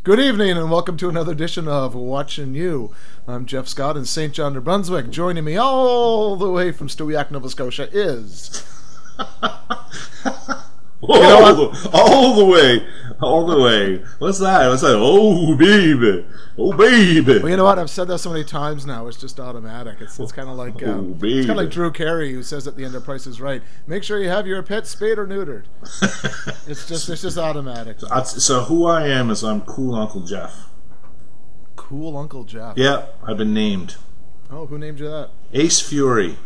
Good evening and welcome to another edition of Watchin' You. I'm Jeff Scott in St. John, New Brunswick. Joining me all the way from Stewiacke, Nova Scotia is... all the way. What's that? Oh, baby. Oh, baby. Well, you know what? I've said that so many times now. It's just automatic. It's kind of like it's kind of like Drew Carey, who says at the end of Price is Right, make sure you have your pet spayed or neutered. it's just automatic. So who I am is I'm Cool Uncle Jeff. Cool Uncle Jeff. Yeah, I've been named. Oh, who named you that? Ace Fury.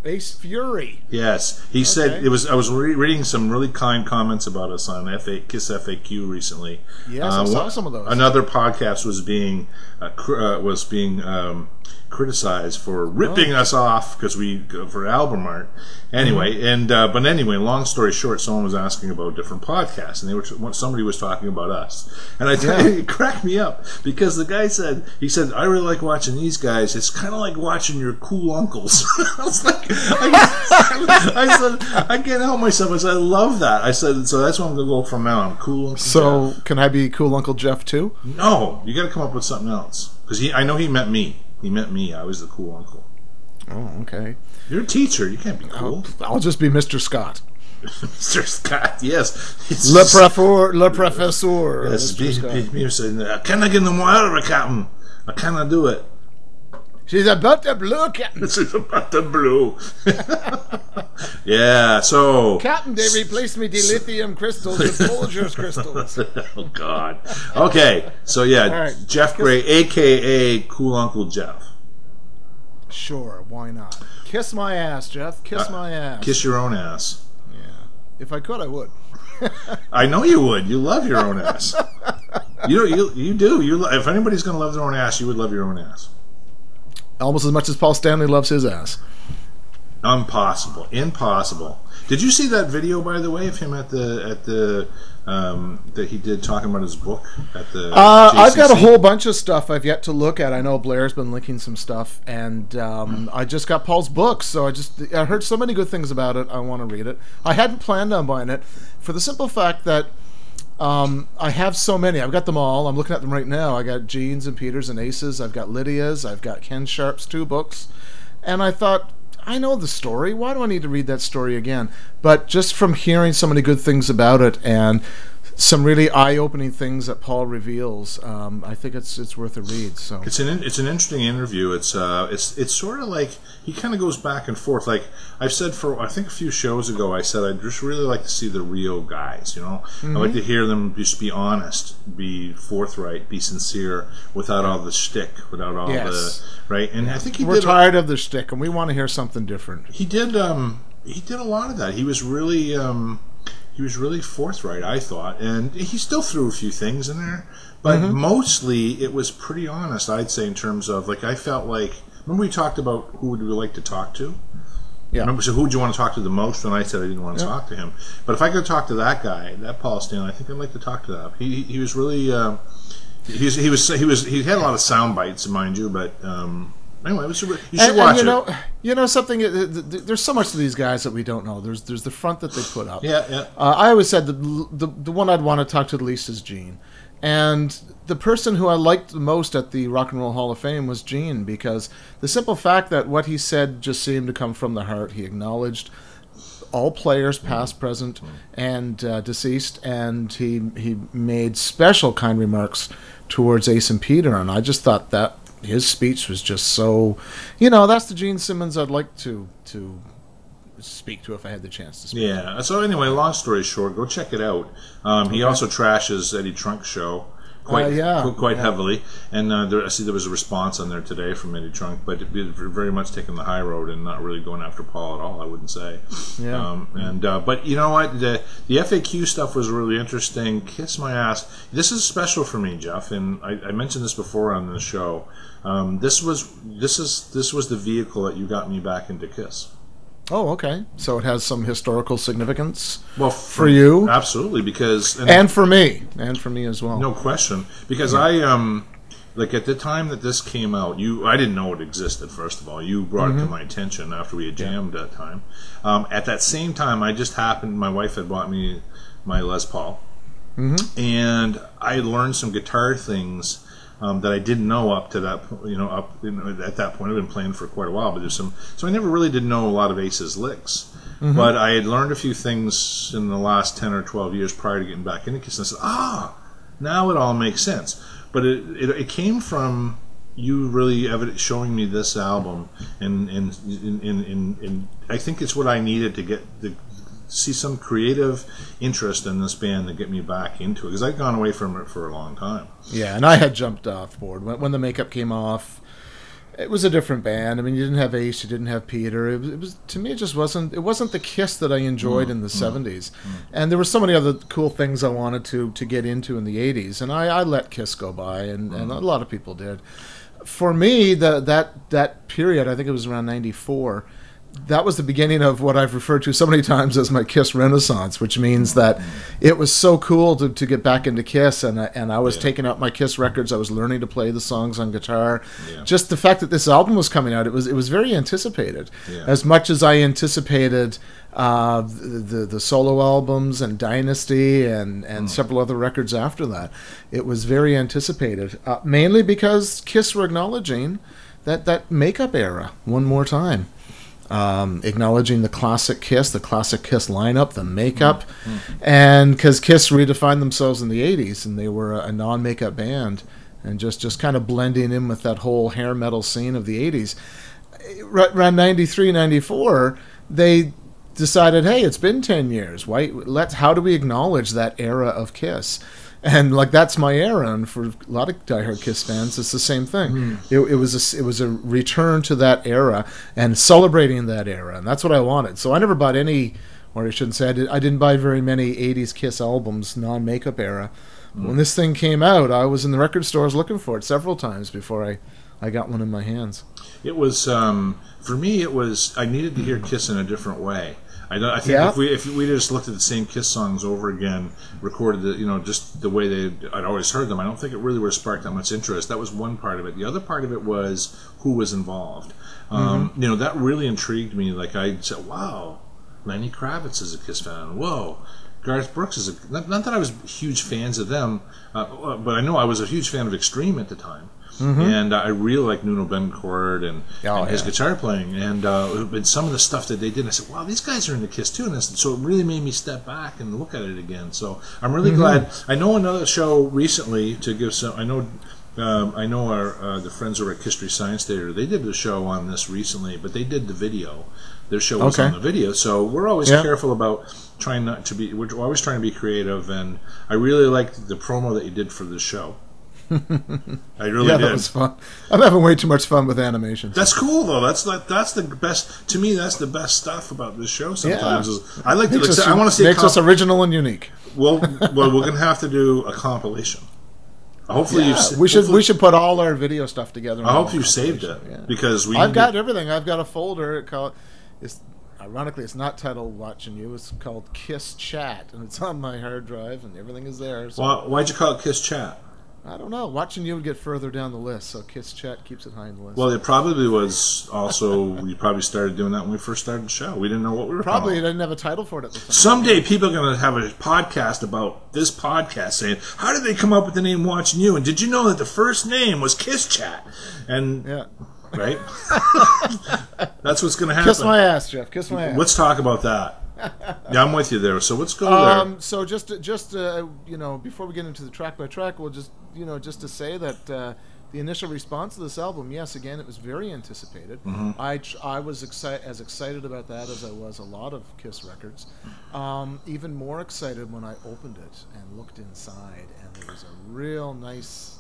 Ace Fury. Yes, he said it was. I was reading some really kind comments about us on Kiss FAQ recently. Yes, I saw some of those. Another podcast was being criticized for ripping us off because for album art. Anyway, but anyway, long story short, someone was asking about different podcasts, and somebody was talking about us, and I tell you, it cracked me up because the guy said I really like watching these guys. It's kind of like watching your cool uncles. I was like, I said I can't help myself. I said I love that. I said so that's what I'm gonna go from now on. Cool Uncle So Jeff. Can I be Cool Uncle Jeff too? No, you got to come up with something else because I know he met me. He met me. I was the cool uncle. Oh, okay. You're a teacher. You can't be cool. I'll just be Mr. Scott. Mr. Scott, yes. Le professeur. Yes, can I get no more, Captain? I cannot do it. She's about to blow, Captain. She's about to blow. Yeah, so... Captain, they replaced me dilithium crystals with Folgers crystals. Oh, God. Okay, so yeah, right. Jeff Gray, a.k.a. Cool Uncle Jeff. Sure, why not? Kiss my ass, Jeff. Kiss my ass. Kiss your own ass. Yeah. If I could, I would. I know you would. You love your own ass. You do. If anybody's going to love their own ass, you would love your own ass. Almost as much as Paul Stanley loves his ass. Impossible. Did you see that video, by the way, of him at the that he did talking about his book at the? I've got a whole bunch of stuff I've yet to look at. I know Blair's been linking some stuff, and I just got Paul's book, so I heard so many good things about it. I want to read it. I hadn't planned on buying it for the simple fact that I have so many. I've got them all. I'm looking at them right now. I got Gene's and Peter's and Ace's. I've got Lydia's. I've got Ken Sharp's 2 books, and I thought, I know the story. Why do I need to read that story again? But just from hearing so many good things about it and some really eye-opening things that Paul reveals, I think it's worth a read. So it's an interesting interview. It's sort of like he kind of goes back and forth. Like I've said I think a few shows ago, I said I'd just really like to see the Rio guys. You know, I like to hear them just be honest, be forthright, be sincere, without all the shtick, without all the right. And I think we're tired of the shtick, and we want to hear something different. He did a lot of that. He was really forthright, I thought, and he still threw a few things in there, but mostly it was pretty honest, I'd say, in terms of, like, I felt like, remember we talked about who would we like to talk to? Yeah. Remember, so who would you want to talk to the most? And I said I didn't want to talk to him. But if I could talk to that guy, that Paul Stanley, I think I'd like to talk to that. He was really, he had a lot of sound bites, mind you, but anyway, you should watch it. You know something. There's so much of these guys that we don't know. There's the front that they put up. Yeah. I always said the one I'd want to talk to the least is Gene, and the person who I liked the most at the Rock and Roll Hall of Fame was Gene, because the simple fact that what he said just seemed to come from the heart. He acknowledged all players, past, present, and deceased, and he made special kind remarks towards Ace and Peter, and I just thought that his speech was just so, that's the Gene Simmons I'd like to speak to if I had the chance to speak. Yeah. So anyway, long story short, go check it out. He also trashes Eddie Trunk's show quite heavily, and I see there was a response on there today from Eddie Trunk, but it very much taking the high road and not really going after Paul at all, I wouldn't say. Yeah. But you know what? The FAQ stuff was really interesting. Kiss my ass. This is special for me, Jeff, and I mentioned this before on the show. This was the vehicle that you got me back into Kiss. Oh, okay. So it has some historical significance. Well, for you, absolutely, because and for me as well. No question, because I like at the time that this came out, I didn't know it existed. First of all, you brought it to my attention after we had jammed that time. At that same time, my wife had bought me my Les Paul. and I learned some guitar things that I didn't know up to that point. At that point, I've been playing for quite a while, but there's some. So I never really did know a lot of Ace's licks. But I had learned a few things in the last 10 or 12 years prior to getting back into Kiss, and I said, now it all makes sense. But it came from you really showing me this album, and I think it's what I needed to get see some creative interest in this band to get me back into it, because I'd gone away from it for a long time. Yeah, and I had jumped off board when the makeup came off. It was a different band. I mean, you didn't have Ace, you didn't have Peter. It was to me, it just wasn't. It wasn't the Kiss that I enjoyed in the '70s, and there were so many other cool things I wanted to get into in the '80s, and I let Kiss go by, and a lot of people did. For me, that period, I think it was around '94. That was the beginning of what I've referred to so many times as my Kiss Renaissance, which means that it was so cool to get back into Kiss, and I was taking out my Kiss records. I was learning to play the songs on guitar. Just the fact that this album was coming out, it was very anticipated. As much as I anticipated the solo albums and Dynasty and several other records after that, it was very anticipated. Mainly because Kiss were acknowledging that makeup era one more time. Acknowledging the classic Kiss lineup, the makeup, and because Kiss redefined themselves in the '80s, and they were a non-makeup band, and just kind of blending in with that whole hair metal scene of the '80s. Around '93, '94, they decided, hey, it's been 10 years. How do we acknowledge that era of Kiss? And that's my era, and for a lot of diehard Kiss fans, it's the same thing. It was a return to that era and celebrating that era, and that's what I wanted. So I never bought any, or I shouldn't say, I didn't buy very many '80s Kiss albums, non-makeup era. When this thing came out, I was in the record stores looking for it several times before I got one in my hands. It was for me. It was I needed to hear Kiss in a different way. I think if we just looked at the same Kiss songs over again, recorded just the way I'd always heard them, I don't think it really would have sparked that much interest. That was one part of it. The other part of it was who was involved. That really intrigued me. Like I said, wow, Lennie Kravitz is a Kiss fan. Whoa, Garth Brooks is not that I was huge fans of them, but I know I was a huge fan of Extreme at the time. And I really like Nuno Bencourt and his guitar playing, and some of the stuff that they did. I said, "Wow, these guys are into Kiss too." And so it really made me step back and look at it again. So I'm really glad. I know another show recently to give some. I know our the friends over at History Science Theater. They did a show on this recently, but they did the video. Their show was on the video, so we're always careful about trying not to be. We're always trying to be creative, and I really liked the promo that you did for this show. I really did. That was fun. I'm having way too much fun with animations. That's cool, though. That's the best. To me, that's the best stuff about this show. Sometimes I like to. I want to see. Makes us original and unique. Well, we're gonna have to do a compilation. Hopefully, we should put all our video stuff together. I hope you saved it because I've got everything. I've got a folder ironically, it's not titled Watchin' You. It's called Kiss Chat, and it's on my hard drive, and everything is there. So. Why'd you call it Kiss Chat? I don't know. Watchin' You would get further down the list, so Kiss Chat keeps it high in the list. Well, it probably was also, we probably started doing that when we first started the show. We didn't know what we were Probably didn't have a title for it at the time. Someday people are going to have a podcast about this podcast saying, how did they come up with the name Watchin' You? And did you know that the first name was Kiss Chat? And, right? That's what's going to happen. Kiss my ass, Jeff. Kiss my ass. Let's talk about that. Yeah, I'm with you there. So let's go there. So just before we get into the track by track, we'll just to say that the initial response to this album, yes, again, it was very anticipated. I was as excited about that as I was a lot of Kiss records. Even more excited when I opened it and looked inside, and there was a real nice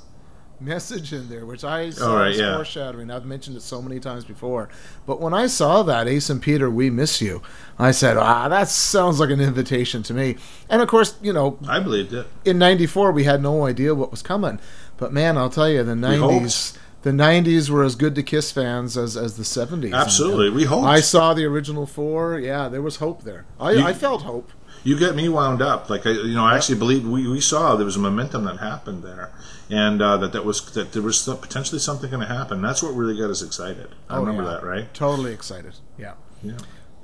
message in there, which I saw as foreshadowing. I've mentioned it so many times before, but when I saw that, Ace and Peter, we miss you, I said, that sounds like an invitation to me. And of course, I believed it. In '94, we had no idea what was coming, but man, I'll tell you, the '90s were as good to Kiss fans as the '70s. Absolutely, we hoped. I saw the original 4. Yeah, there was hope there. I felt hope. You get me wound up. Like I actually believed we saw there was a momentum that happened there, and that there was potentially something going to happen. That's what really got us excited. I remember that, right? Totally excited. Yeah.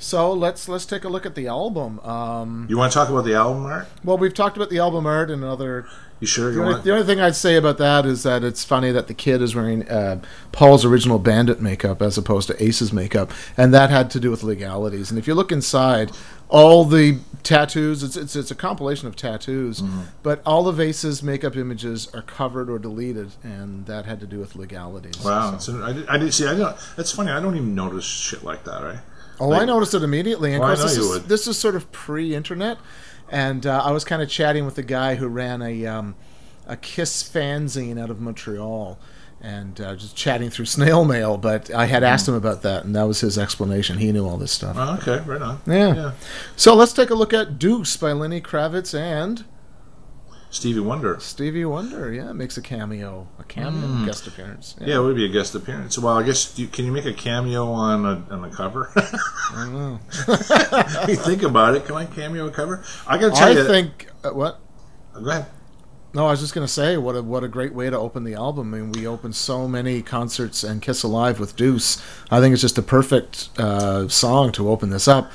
So let's take a look at the album. You want to talk about the album art? Well, we've talked about the album art and other. You sure? The only thing I'd say about that is that it's funny that the kid is wearing Paul's original Bandit makeup as opposed to Ace's makeup, and that had to do with legalities. And if you look inside, all the tattoos, it's a compilation of tattoos, but all of Ace's makeup images are covered or deleted, and that had to do with legalities. Wow, so. I didn't see. That's funny. I don't even notice shit like that, right? Oh, like, I noticed it immediately. And well, of course, this is sort of pre-internet. And I was kind of chatting with the guy who ran a Kiss fanzine out of Montreal, and just chatting through snail mail. But I had asked him about that, and that was his explanation. He knew all this stuff. Oh, okay, right on. Yeah. So let's take a look at Deuce by Lennie Kravitz and Stevie Wonder. Stevie Wonder, yeah, makes a cameo, guest appearance. Yeah, it would be a guest appearance. Well, I guess can you make a cameo on a cover? I don't know. You think about it. Can I cameo a cover? I got to tell you. I think what? Go ahead. No, I was just going to say what a great way to open the album. I mean, we opened so many concerts and Kiss Alive with Deuce. I think it's just a perfect song to open this up.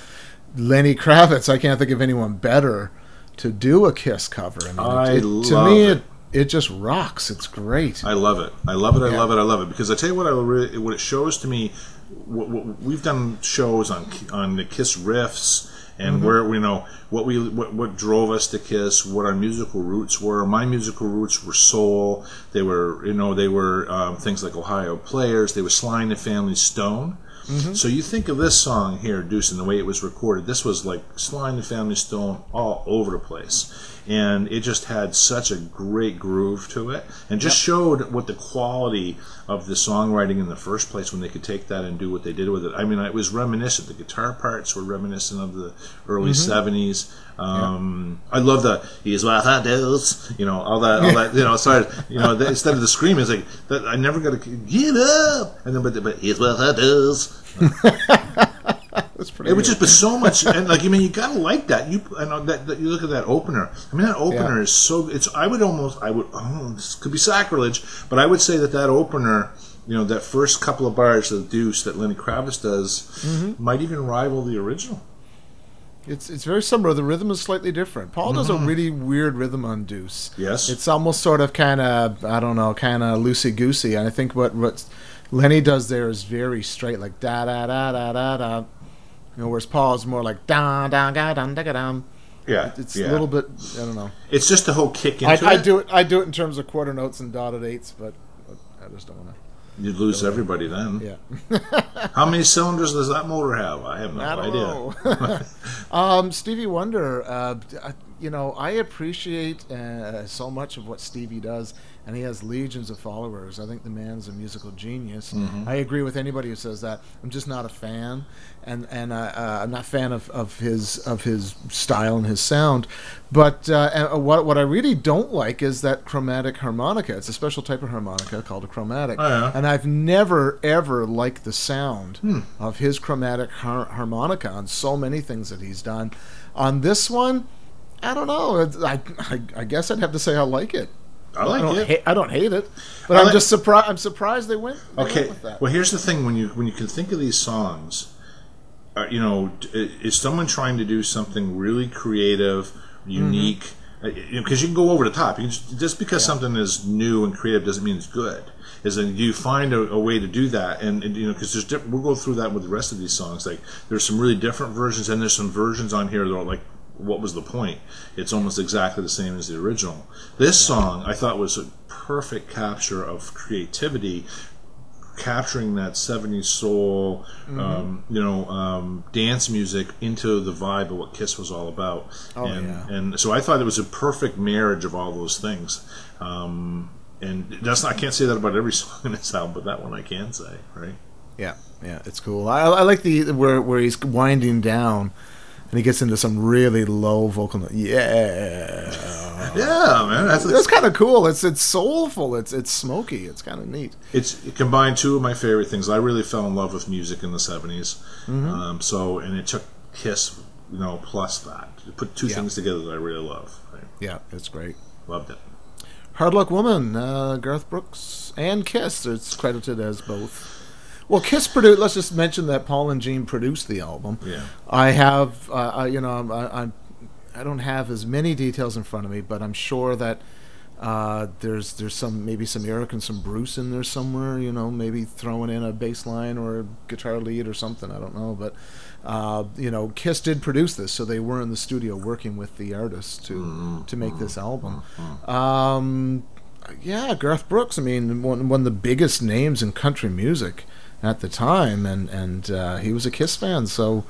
Lennie Kravitz, I can't think of anyone better to do a Kiss cover. I mean, to me, it just rocks. It's great. I love it. I love it. Because I tell you what it shows to me. We've done shows on the Kiss riffs and where what drove us to Kiss, what our musical roots were. My musical roots were soul. They were things like Ohio Players. They were Sly and the Family Stone. So you think of this song here, Deuce, and the way it was recorded. This was like Sly and the Family Stone all over the place. And it just had such a great groove to it. And just showed what the quality of the songwriting in the first place when they could take that and do what they did with it. I mean, it was reminiscent. The guitar parts were reminiscent of the early 70s. I love the "Here's what I does," all that. Sorry, instead of the scream, it's like that. I never got to get up, and then but here's what I does. It was just but so much, and you gotta like that. You look at that opener. I mean, that opener is so. This could be sacrilege, but I would say that opener. That first couple of bars of Deuce that Lennie Kravitz does might even rival the original. It's very similar. The rhythm is slightly different. Paul does a really weird rhythm on Deuce. Yes. It's almost sort of kind of, I don't know, kind of loosey-goosey. And I think what Lennie does there is very straight, like da-da-da-da-da-da. Whereas Paul is more like da-da-da-da-da-da-da. Yeah. It's a little bit, I don't know. It's just the whole kick into it. I do it in terms of quarter notes and dotted eighths, but I just don't want to. You'd lose everybody then. Yeah. How many cylinders does that motor have? I have no idea. Stevie Wonder, I appreciate so much of what Stevie does, and he has legions of followers. I think the man's a musical genius. I agree with anybody who says that. I'm just not a fan, and I'm not a fan of his style and his sound. But what I really don't like is that chromatic harmonica. It's a special type of harmonica called a chromatic, and I've never ever liked the sound of his chromatic harmonica on so many things that he's done. On this one, I don't know. I guess I'd have to say I like it. I like it. I don't hate it, but I'm just surprised. I'm surprised they went. Okay. With that. Well, here's the thing: when you can think of these songs, is someone trying to do something really creative, unique? Because you can go over the top. Just because something is new and creative doesn't mean it's good. You find a way to do that, and because we'll go through that with the rest of these songs. Like there's some really different versions, and there's some versions on here that are like, what was the point? It's almost exactly the same as the original. This song I thought was a perfect capture of creativity, capturing that 70s soul, dance music into the vibe of what Kiss was all about. And so I thought it was a perfect marriage of all those things. And I can't say that about every song in this album, but that one I can say, right? Yeah, it's cool. I like the where he's winding down. And he gets into some really low vocal note. Yeah, man, that's kind of cool. It's soulful. It's smoky. It's kind of neat. It combined two of my favorite things. I really fell in love with music in the 70s. And it took Kiss, plus that to put two things together that I really love. Right? Yeah, it's great. Loved it. Hard Luck Woman, Garth Brooks and Kiss. It's credited as both. Well, Kiss produced. Let's just mention that Paul and Gene produced the album. Yeah. I have, you know, I don't have as many details in front of me, but I'm sure that there's maybe some Eric and some Bruce in there somewhere. You know, maybe throwing in a bass line or a guitar lead or something. I don't know, but you know, Kiss did produce this, so they were in the studio working with the artists to make this album. Yeah, Garth Brooks. I mean, one of the biggest names in country music at the time, and he was a Kiss fan, so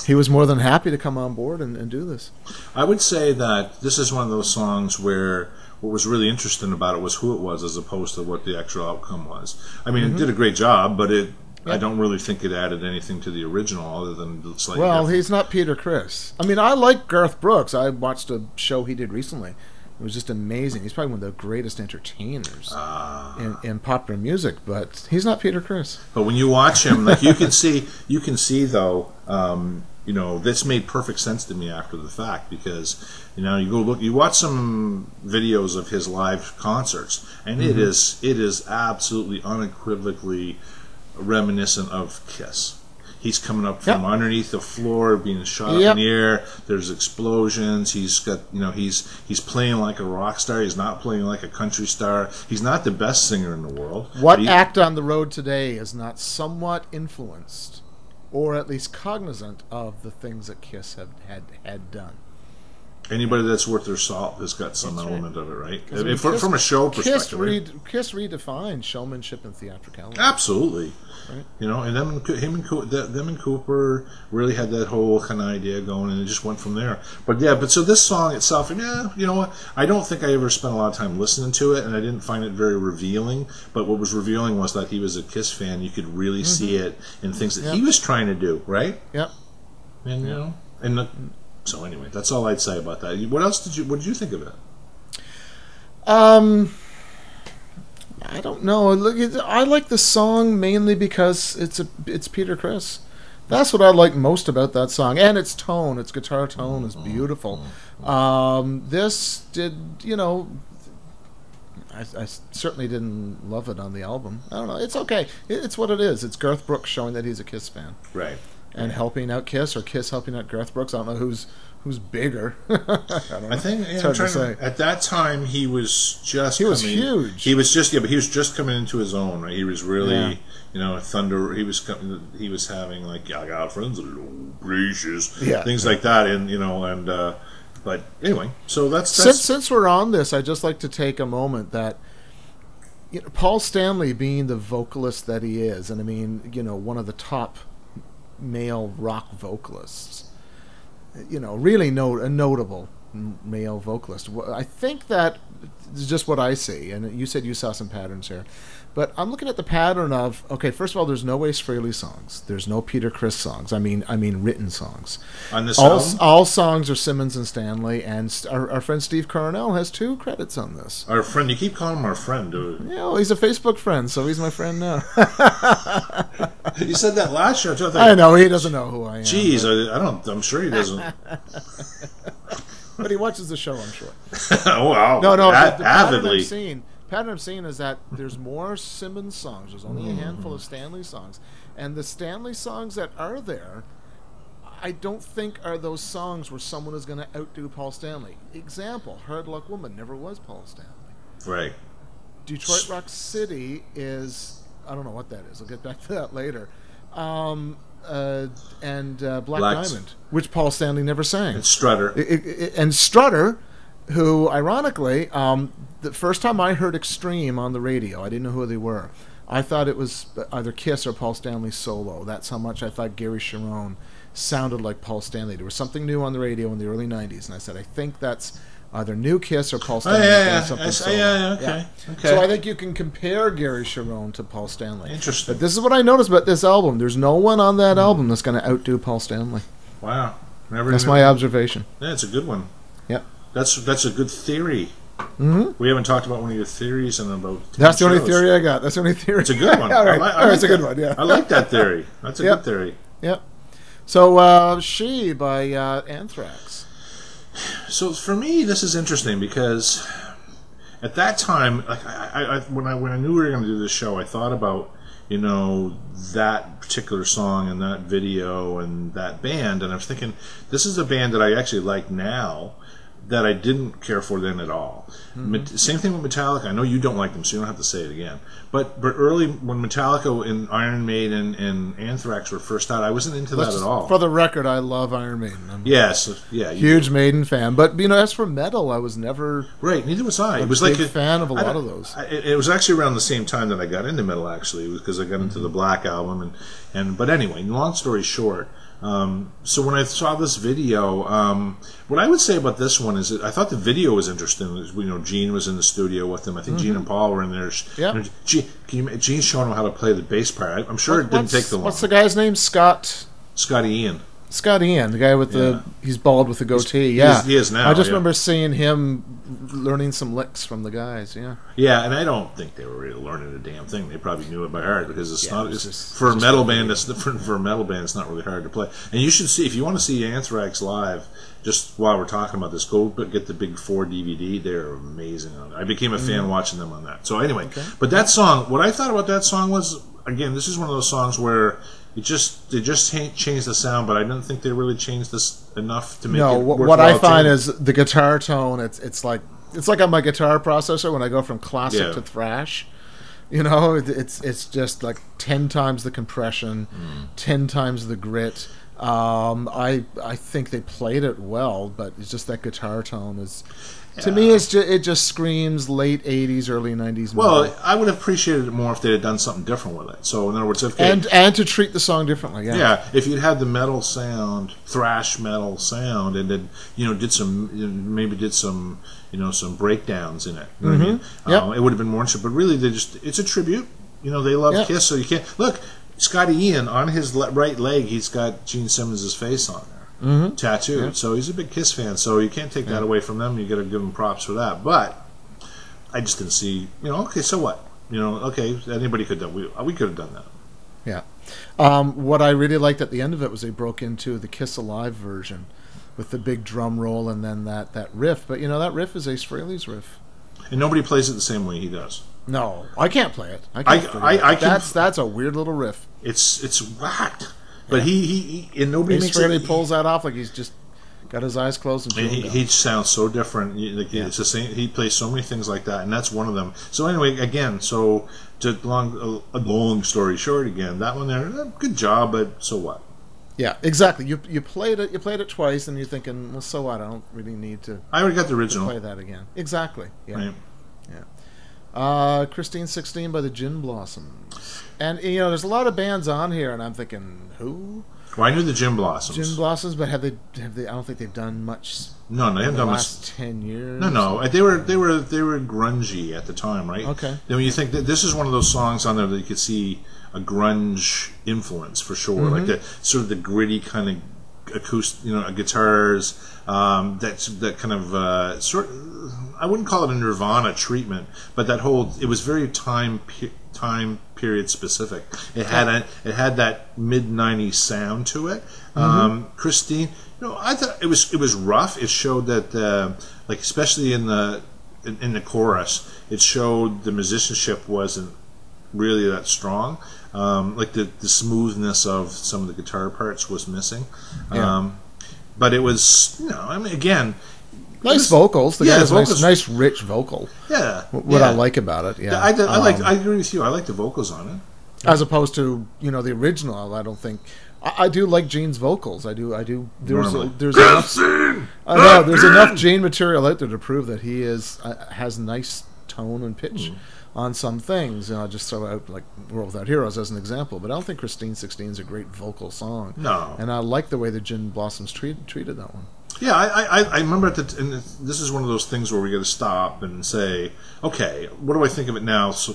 he was more than happy to come on board and do this. I would say that this is one of those songs where what was really interesting about it was who it was as opposed to what the actual outcome was. I mean, it did a great job, but I don't really think it added anything to the original other than slightly different. He's not Peter Criss. I mean, I like Garth Brooks. I watched a show he did recently. It was just amazing. He's probably one of the greatest entertainers in popular music, but he's not Peter Criss. But when you watch him, like you can see though, you know, this made perfect sense to me after the fact, because you know, you watch some videos of his live concerts, and it is absolutely unequivocally reminiscent of Kiss. He's coming up from underneath the floor, being shot up in the air. There's explosions. He's got, you know, he's playing like a rock star. He's not playing like a country star. He's not the best singer in the world. What act on the road today is not somewhat influenced, or at least cognizant of the things that Kiss had done? Anybody that's worth their salt has got some element of it, right? I mean, from a show perspective. Kiss redefined showmanship and theatricality. Absolutely. Right. You know, and them and Cooper really had that whole kind of idea going, and it just went from there. But yeah, so this song itself, and yeah, you know what? I don't think I ever spent a lot of time listening to it, and I didn't find it very revealing. But what was revealing was that he was a Kiss fan. You could really see it in things that he was trying to do, right? Yep. And you know, and so anyway, that's all I'd say about that. What did you think of it? I don't know. I like the song mainly because it's Peter Criss. That's what I like most about that song, and its tone, its guitar tone is beautiful. This did, you know, I certainly didn't love it on the album. I don't know. It's okay. It's what it is. It's Garth Brooks showing that he's a Kiss fan, right? And helping out Kiss, or Kiss helping out Garth Brooks. I don't know who's bigger. I think it's hard to say. At that time, he was huge. He was just coming into his own. Right? He was really, you know, thunder. He was having like, I got friends, gracious, things like that, and you know, and but anyway, so that's since we're on this, I'd just like to take a moment that, you know, Paul Stanley being the vocalist that he is, and I mean, you know, one of the top male rock vocalists, you know, really a notable male vocalist. I think that is just what I see, and you said you saw some patterns here, but I'm looking at the pattern of, okay, first of all, there's no Ace Frehley songs, there's no Peter Criss songs. I mean written songs. On this album? All songs are Simmons and Stanley, and our friend Steve Coronel has 2 credits on this. Our friend, you keep calling him our friend, dude. Yeah, well, he's a Facebook friend, so he's my friend now. You said that last show. I know, he doesn't know who I am. Jeez, I'm sure he doesn't. But he watches the show, I'm sure. Oh, wow. No, avidly. The pattern I'm seeing is that there's more Simmons songs. There's only a handful of Stanley songs. And the Stanley songs that are there, I don't think are those songs where someone is going to outdo Paul Stanley. Example, Hard Luck Woman never was Paul Stanley. Right. Detroit Rock City is, I don't know what that is. I'll get back to that later. And Black Diamond, which Paul Stanley never sang. And Strutter. And Strutter, who, ironically, the first time I heard Extreme on the radio, I didn't know who they were. I thought it was either Kiss or Paul Stanley solo. That's how much I thought Gary Cherone sounded like Paul Stanley. There was something new on the radio in the early 90s, and I said, I think that's either New Kiss or Paul Stanley doing something solo. Okay. So I think you can compare Gary Cherone to Paul Stanley. Interesting. But this is what I noticed about this album. There's no one on that album that's going to outdo Paul Stanley. Wow. That's my observation. Yeah, it's a good one. Yep. That's a good theory. We haven't talked about one of your theories in about 10 That's the only shows. theory I got. That's the only theory. It's a good one. All right. I like it's a good one, yeah. I like that theory. That's a good theory. Yep. So, She by Anthrax. So for me, this is interesting because at that time, like when I knew we were going to do this show, I thought about, you know, that particular song and that video and that band, and I was thinking, this is a band that I actually like now that I didn't care for then at all. Same thing with Metallica. I know you don't like them, so you don't have to say it again. But early, when Metallica and Iron Maiden and Anthrax were first out, I wasn't into that at all. For the record, I love Iron Maiden. I'm huge Maiden fan. But, you know, as for metal, I was never... Right, neither was I. It was like a fan of a lot of those. It was actually around the same time that I got into metal, actually. It was because I got into the Black Album. But anyway, long story short... so when I saw this video, what I would say about this one is that I thought the video was interesting. You know, Gene was in the studio with them. I think Gene and Paul were in there. Yeah. Gene's showing him how to play the bass part. I'm sure it didn't take the long. What's the guy's name? Scotty Ian. Scott Ian, the guy with he's bald with the goatee. He is now. I just remember seeing him learning some licks from the guys. Yeah, and I don't think they were really learning a damn thing. They probably knew it by heart because it's not for a metal band. For a metal band, it's not really hard to play. And you should see, if you want to see Anthrax live. Just while we're talking about this, go get the Big 4 DVD. They're amazing on it. I became a fan watching them on that. So anyway, but that song, what I thought about that song was, again, this is one of those songs where they just changed the sound, but I don't think they really changed this enough to make it work. What I find is the guitar tone. It's like on my guitar processor when I go from classic to thrash. You know, it's just like 10 times the compression, 10 times the grit. I think they played it well, but it's just that guitar tone is, to me, it just screams late 80s, early 90s. Well, metal. I would have appreciated it more if they had done something different with it. So, in other words, and to treat the song differently. Yeah, if you'd had the metal sound, thrash metal sound, and then did some some breakdowns in it. You know what I mean? It would have been more interesting. But really, it's a tribute. You know, they love Kiss, so you can't look. Scotty Ian, on his right leg, he's got Gene Simmons' face on there, tattooed. So he's a big Kiss fan. So you can't take that away from them. You got to give them props for that. But I just didn't see. Okay, so what? Okay, anybody could do. We could have done that. Yeah. What I really liked at the end of it was they broke into the Kiss Alive version with the big drum roll and then that riff. But that riff is Ace Frehley's riff, and nobody plays it the same way he does. No, I can't play it. I can't. That's a weird little riff. It's whacked, but he and nobody makes it. He pulls that off like he's just got his eyes closed and he sounds so different. It's the same. He plays so many things like that, and that's one of them. So anyway, again, a long story short, again, that one there, good job, but so what? Yeah, exactly. You played it twice, and you're thinking, well, so what? I don't really need to. I already got the original. Play that again. Exactly. Yeah. Right. Yeah. Christine 16 by the Gin Blossoms. And, there's a lot of bands on here, and I'm thinking, who? Well, I knew the Gin Blossoms. Gin Blossoms, but have they? I don't think they've done much. No, they haven't done much. Last 10 years. No. They were grungy at the time, right? Okay. Then when you think that this is one of those songs on there that you could see a grunge influence for sure, like the sort of the gritty kind of acoustic, guitars. That kind of sort. I wouldn't call it a Nirvana treatment, but it was very time period specific. It had that mid '90s sound to it. Christine, I thought it was rough. It showed that like especially in the chorus, it showed the musicianship wasn't really that strong. Like the smoothness of some of the guitar parts was missing. But it was, again, nice vocals. The guy has nice, rich vocal. Yeah, what I like about it. Yeah, I agree with you. I like the vocals on it, as opposed to the original. I don't think I do like Gene's vocals. I do. There's enough Gene material out there to prove that he has nice tone and pitch on some things. I'll just throw out like World Without Heroes as an example, but I don't think Christine 16 is a great vocal song. No. And I like the way the Gin Blossoms treated that one. Yeah, I remember and this is one of those things where we got to stop and say, okay, what do I think of it now? So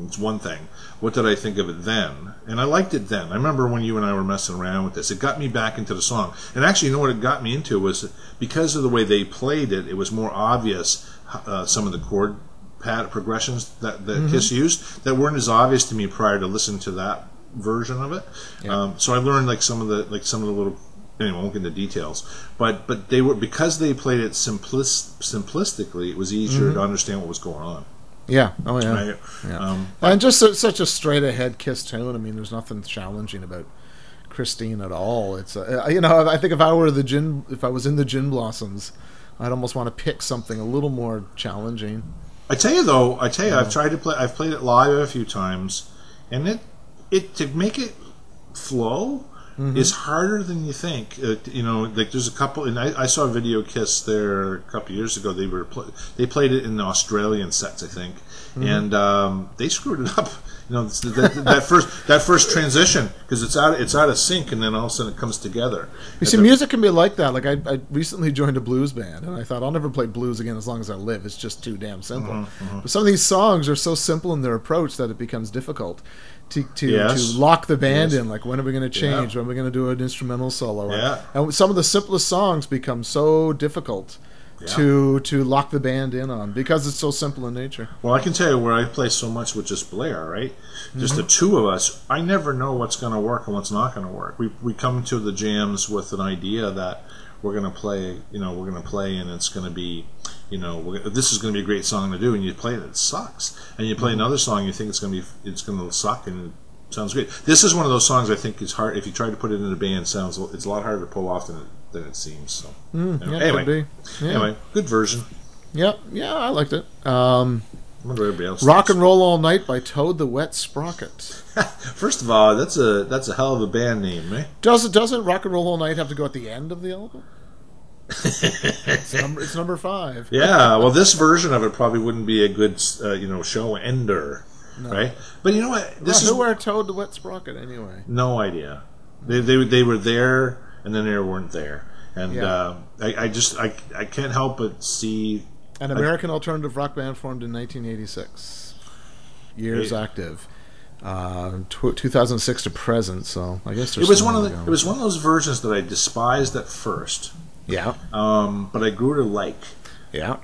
it's one thing. What did I think of it then? And I liked it then. I remember when you and I were messing around with this. It got me back into the song. And actually, what it got me into was because of the way they played it, it was more obvious some of the chord progressions that Kiss used that weren't as obvious to me prior to listening to that version of it. Yeah. So I learned some of the little. Anyway, I won't get into details, but they were, because they played it simplistically. It was easier to understand what was going on. Yeah. Oh yeah. Right? Yeah. And just such a straight ahead Kiss tune. I mean, there's nothing challenging about Christine at all. It's I think if I was in the Gin Blossoms, I'd almost want to pick something a little more challenging. I tell you, I've played it live a few times, and it to make it flow is harder than you think. Like there's a couple, and I saw a video Kiss there a couple of years ago. They played it in the Australian sets, I think, and they screwed it up. That first transition, because it's out of sync, and then all of a sudden it comes together. You see, music can be like that. Like I recently joined a blues band, and I thought I'll never play blues again as long as I live. It's just too damn simple. But some of these songs are so simple in their approach that it becomes difficult to lock the band in. Like, when are we going to change? When are we going to do an instrumental solo? And some of the simplest songs become so difficult to lock the band in on, because it's so simple in nature. Well, I can tell you where I play so much with just Blair, right? Just the two of us, I never know what's going to work and what's not going to work. We come to the jams with an idea that we're going to play, and it's going to be, this is going to be a great song to do, and you play it, it sucks. And you play another song, you think it's going to suck, and it sounds great. This is one of those songs I think is hard. If you try to put it in a band, it's a lot harder to pull off than it seems. So anyway, good version. Yeah, I liked it. I wonder what everybody else Rock thinks. and Roll All Night by Toad the Wet Sprocket. First of all, that's a hell of a band name, eh? Doesn't Rock and Roll All Night have to go at the end of the album? It's number 5. Yeah, well, this version of it probably wouldn't be a good show ender, right? But you know what? Who are Toad the Wet Sprocket anyway? No idea. They were there, and then they weren't there, and I can't help but see an American alternative rock band formed in 1986. Years active. 2006 to present, so I guess it was one of those versions that I despised at first. Yeah. But I grew to like. Yeah.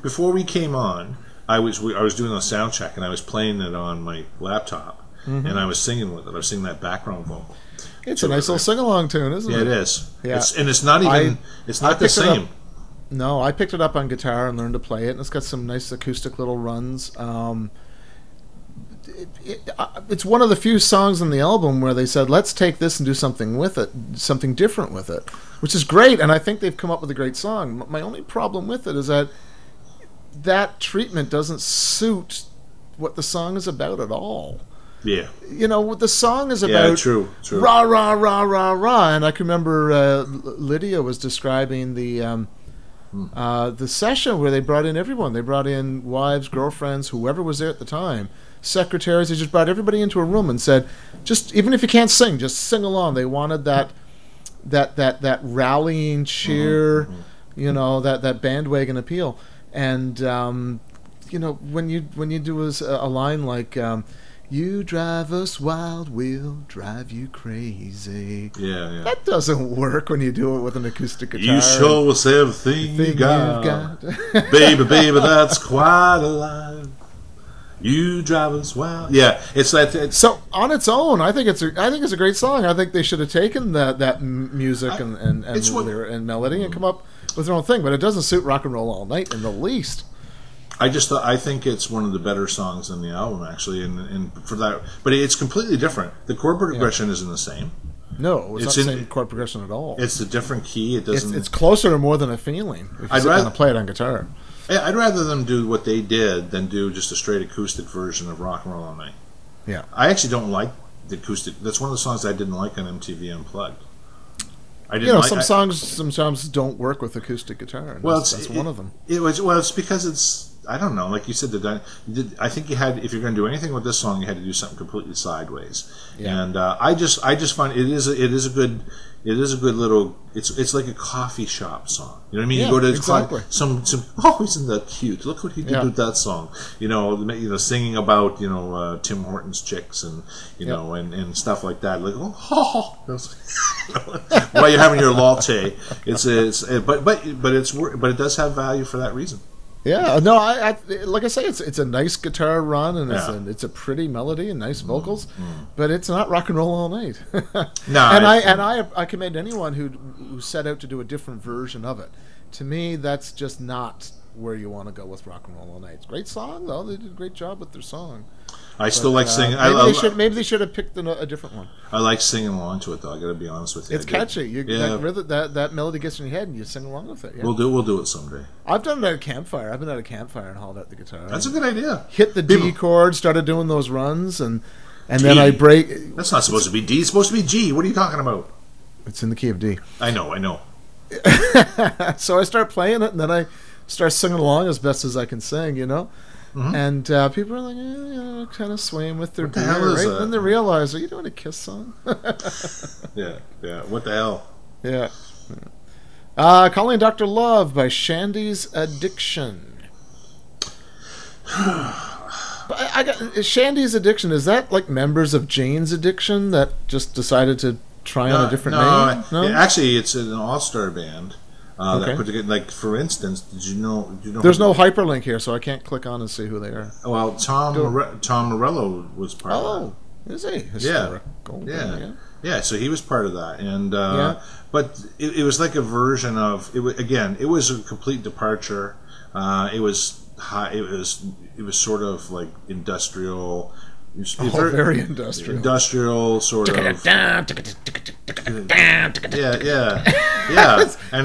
Before we came on, I was doing a sound check, and I was playing it on my laptop, and I was singing with it. I was singing that background vocal. It's a nice little sing-along tune, isn't it? Yeah, it is. Yeah. It's not even. It's not the same. No, I picked it up on guitar and learned to play it, and it's got some nice acoustic little runs. It's one of the few songs on the album where they said, let's take this and do something with it, something different with it, which is great, and I think they've come up with a great song. My only problem with it is that treatment doesn't suit what the song is about at all. Yeah. What the song is about. True. Rah, rah, rah, rah, rah. And I can remember Lydia was describing the session where they brought in everyone. They brought in wives, girlfriends, whoever was there at the time, secretaries. They just brought everybody into a room and said, just even if you can't sing, just sing along. They wanted that rallying cheer, that bandwagon appeal. And when you do a line like you drive us wild, we'll drive you crazy. Yeah. That doesn't work when you do it with an acoustic guitar. You show us everything you got. baby, that's quite a lie. You drive us wild. Yeah, so on its own, I think it's a great song. I think they should have taken that music and melody and come up with their own thing. But it doesn't suit Rock and Roll All Night in the least. I think it's one of the better songs in the album, actually, and for that, but it's completely different. The chord progression isn't the same. No, it's not the same chord progression at all. It's a different key. It doesn't. It's closer to More Than a Feeling. If you sit down and play it on guitar. I'd rather them do what they did than do just a straight acoustic version of Rock and Roll All Night. Yeah, I actually don't like the acoustic. That's one of the songs I didn't like on MTV Unplugged. Some songs don't work with acoustic guitar. And that's one of them. It's because it's. I don't know. Like you said, I think you had. If you're going to do anything with this song, you had to do something completely sideways. Yeah. And I just find it is a good little. It's like a coffee shop song. You know what I mean? Yeah, you go to exactly. some. Oh, isn't that cute? Look what he did with that song. Singing about Tim Hortons chicks and and stuff like that. Like while you're having your latte, but it does have value for that reason. Yeah, no, I like I say, it's a nice guitar run and it's a pretty melody and nice vocals, but it's not Rock and Roll All Night. No, and I commend anyone who set out to do a different version of it. to me, that's just not where you want to go with Rock and Roll All Nite. It's a great song, though. They did a great job with their song. Still like singing. Maybe they should have picked a different one. I like singing along to it, though. I got to be honest with you. It's catchy. That melody gets in your head, and you sing along with it. Yeah. We'll do it someday. I've done it at a campfire. I've been at a campfire and hauled out the guitar. That's a good idea. Hit the D chord, started doing those runs, and then I break. That's not supposed to be D. It's supposed to be G. What are you talking about? It's in the key of D. I know. So I start playing it, and then I start singing along as best as I can sing, Mm-hmm. And people are like, kind of swaying with their beer, right? And then they realize, are you doing a Kiss song? Yeah. What the hell? Yeah. Calling Dr. Love by Shandy's Addiction. I got Shandy's Addiction. Is that like members of Jane's Addiction that just decided to try on a different name? No, actually, it's an all-star band. That put together, like, for instance, did you know? There's no hyperlink here, so I can't click on and see who they are. Well, Tom Morello was part of that. Is he? Historical. Yeah. So he was part of that, and but it was like a version of it. It was a complete departure. It was high. It was sort of like industrial. Very industrial. Industrial sort of. Yeah. And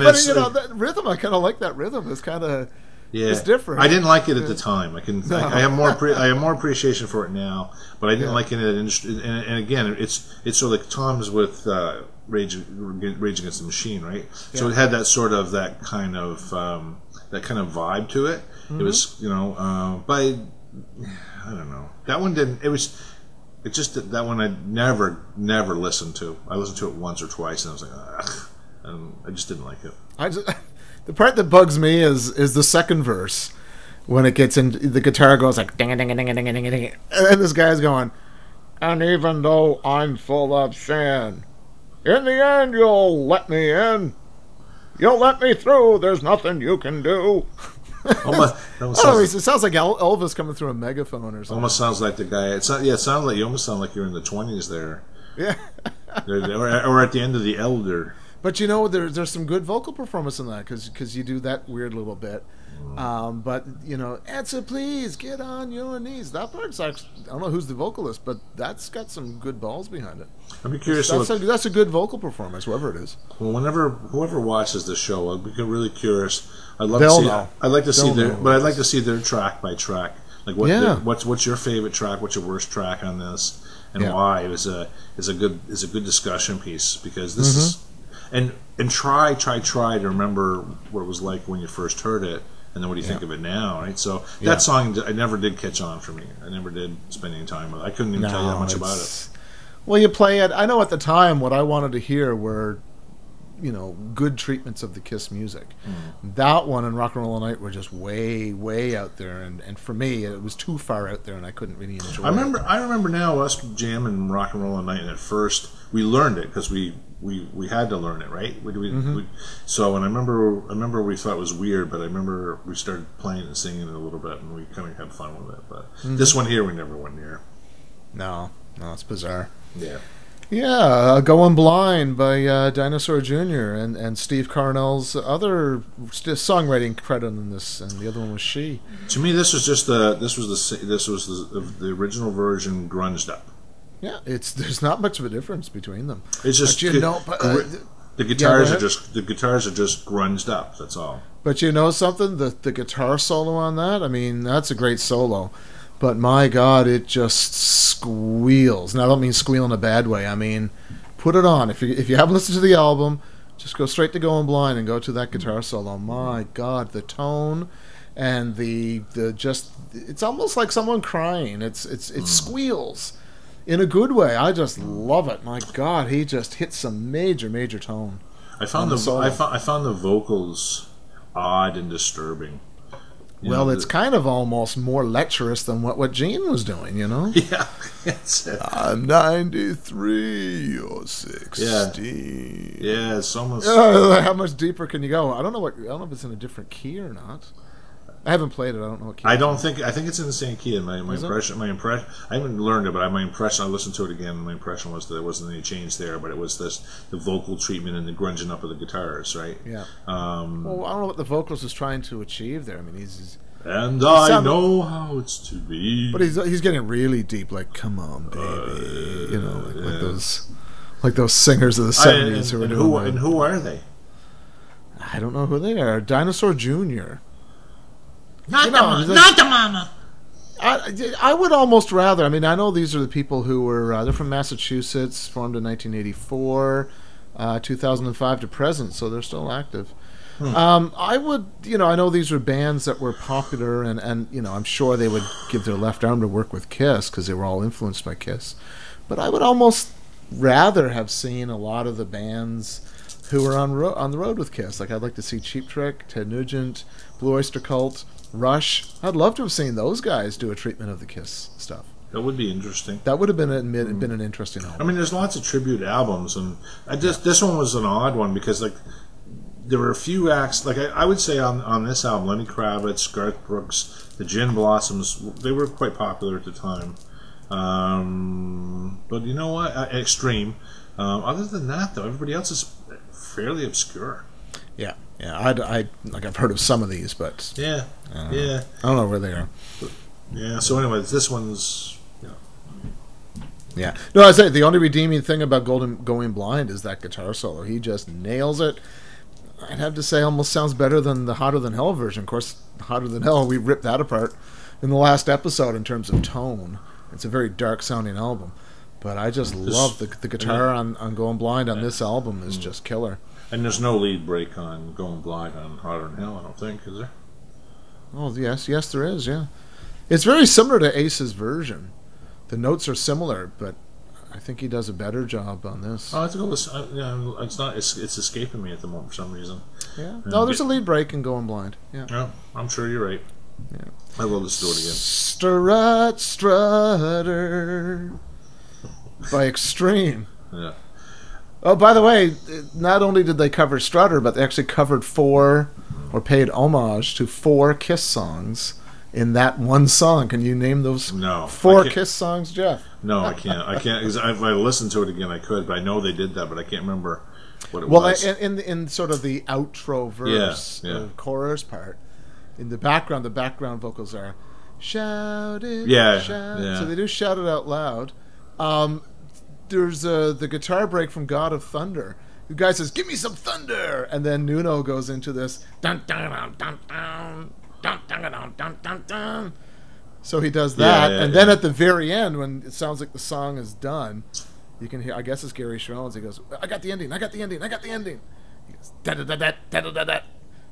but that rhythm, I kind of like that rhythm. It's kind of it's different. I didn't like it at the time. I have more appreciation for it now, but I didn't like it at industry. And again, it's sort of like Tom's with Rage Against the Machine, right? Yeah. So it had that sort of that kind of vibe to it. Mm-hmm. It was but I don't know. That one didn't. It's just that one I never listened to. I listened to it once or twice, and I was like, ugh. And I just didn't like it. The part that bugs me is the second verse when it gets in. The guitar goes like ding ding ding ding ding ding ding, and this guy's going, and even though I'm full of sin, in the end you'll let me in. You'll let me through. There's nothing you can do. It sounds like Elvis coming through a megaphone or something. Almost sounds like the guy. It sounds like you almost sound like you're in the 20s there. Yeah. or at the end of The Elder. But there's some good vocal performance in that because you do that weird little bit. But answer please, get on your knees. That part's actually, I don't know who's the vocalist, but that's got some good balls behind it. I'd be curious. That's a good vocal performance, whoever it is. Well, whoever watches the show, I'd be really curious. I'd like to see their track by track. Like what's your favorite track? What's your worst track on this, and why? It is a good discussion piece because this is and try to remember what it was like when you first heard it. And then what do you think of it now, right? So that song, I never did catch on for me. I never did spend any time with it. I couldn't even tell you that much about it. Well, you play it. I know at the time what I wanted to hear were, good treatments of the Kiss music. That one and Rock and Roll All Nite were just way, way out there. And for me, it was too far out there, and I couldn't really enjoy it. I remember now us jamming Rock and Roll All Nite, and at first we learned it because we had to learn it, right? So, and I remember we thought it was weird, but I remember we started playing and singing it a little bit, and we kind of had fun with it. But this one here, we never went near. No, it's bizarre. Yeah. Yeah, Going Blind by Dinosaur Jr. and Steve Carnell's other songwriting credit in this, and the other one was She. To me, this was the original version grunged up. Yeah, there's not much of a difference between them. It's just the guitars are just grunged up. That's all. But you know something? The guitar solo on that, I mean, that's a great solo. But my God, it just squeals. And I don't mean squeal in a bad way. I mean, put it on. If you haven't listened to the album, just go straight to Going Blind and go to that guitar solo. My God, the tone and the it's almost like someone crying. It squeals in a good way. I just love it. My God, he just hits some major tone. I found the vocals odd and disturbing. It's kind of almost more lecherous than what Gene was doing, Yeah, that's it. I'm 93, you're 60. Yeah, it's almost. How much deeper can you go? I don't know if it's in a different key or not. I haven't played it. I don't know what key. I think it's in the same key. And my impression. I haven't learned it, but my impression. I listened to it again. And my impression was that there wasn't any change there, but it was the vocal treatment and the grunging up of the guitars, right? Yeah. Well, I don't know what the vocalist is trying to achieve there. I mean, and I know how it's to be. But he's getting really deep. Like, come on, baby. You know, like those singers of the 70s who were doing. And who are they? I don't know who they are. Dinosaur Jr. Not the mama. I would almost rather. I mean, I know these are the people who were. They're from Massachusetts, formed in 1984, 2005 to present, so they're still active. I would, I know these are bands that were popular, and I'm sure they would give their left arm to work with Kiss because they were all influenced by Kiss. But I would almost rather have seen a lot of the bands who were on the road with Kiss. Like, I'd like to see Cheap Trick, Ted Nugent, Blue Oyster Cult, Rush. I'd love to have seen those guys do a treatment of the Kiss stuff. That would be interesting. That would have been an interesting album. I mean, there's lots of tribute albums, and this one was an odd one because there were a few acts. Like I would say on this album, Lennie Kravitz, Garth Brooks, the Gin Blossoms, they were quite popular at the time. But you know what? Extreme. Other than that, though, everybody else is fairly obscure. Yeah. I've heard of some of these, but I don't know where they are. Yeah. So, anyways, this one's. Yeah. No, I say the only redeeming thing about Going Blind is that guitar solo. He just nails it. I'd have to say, almost sounds better than the Hotter Than Hell version. Of course, Hotter Than Hell, we ripped that apart in the last episode in terms of tone. It's a very dark sounding album, but I just love the guitar on Going Blind on this album is just killer. And there's no lead break on Going Blind on Hotter Than Hell, I don't think, is there? Oh, yes, there is, yeah. It's very similar to Ace's version. The notes are similar, but I think he does a better job on this. Oh, it's escaping me at the moment for some reason. Yeah. No, there's a lead break in Going Blind. Yeah. Oh, I'm sure you're right. Yeah. I will listen to it again. Strutter by Extreme. Yeah. Oh, by the way, not only did they cover Strutter, but they actually covered paid homage to 4 Kiss songs in that one song. Can you name those 4 Kiss songs, Jeff? No, I can't. I can't. Because if I listened to it again, I could, but I know they did that, but I can't remember what it was. Well, in sort of the outro verse, the chorus part, in the background vocals are shout it, shout. Yeah. So they do shout it out loud. There's the guitar break from God of Thunder. The guy says, "Give me some thunder," and then Nuno goes into this dun dun dun dun dun dun dun dun dun dun dun. So he does that, then at the very end, when it sounds like the song is done, you can hear. I guess it's Gary Schroens. He goes, "I got the ending. I got the ending. I got the ending." He goes, da da da da da da da.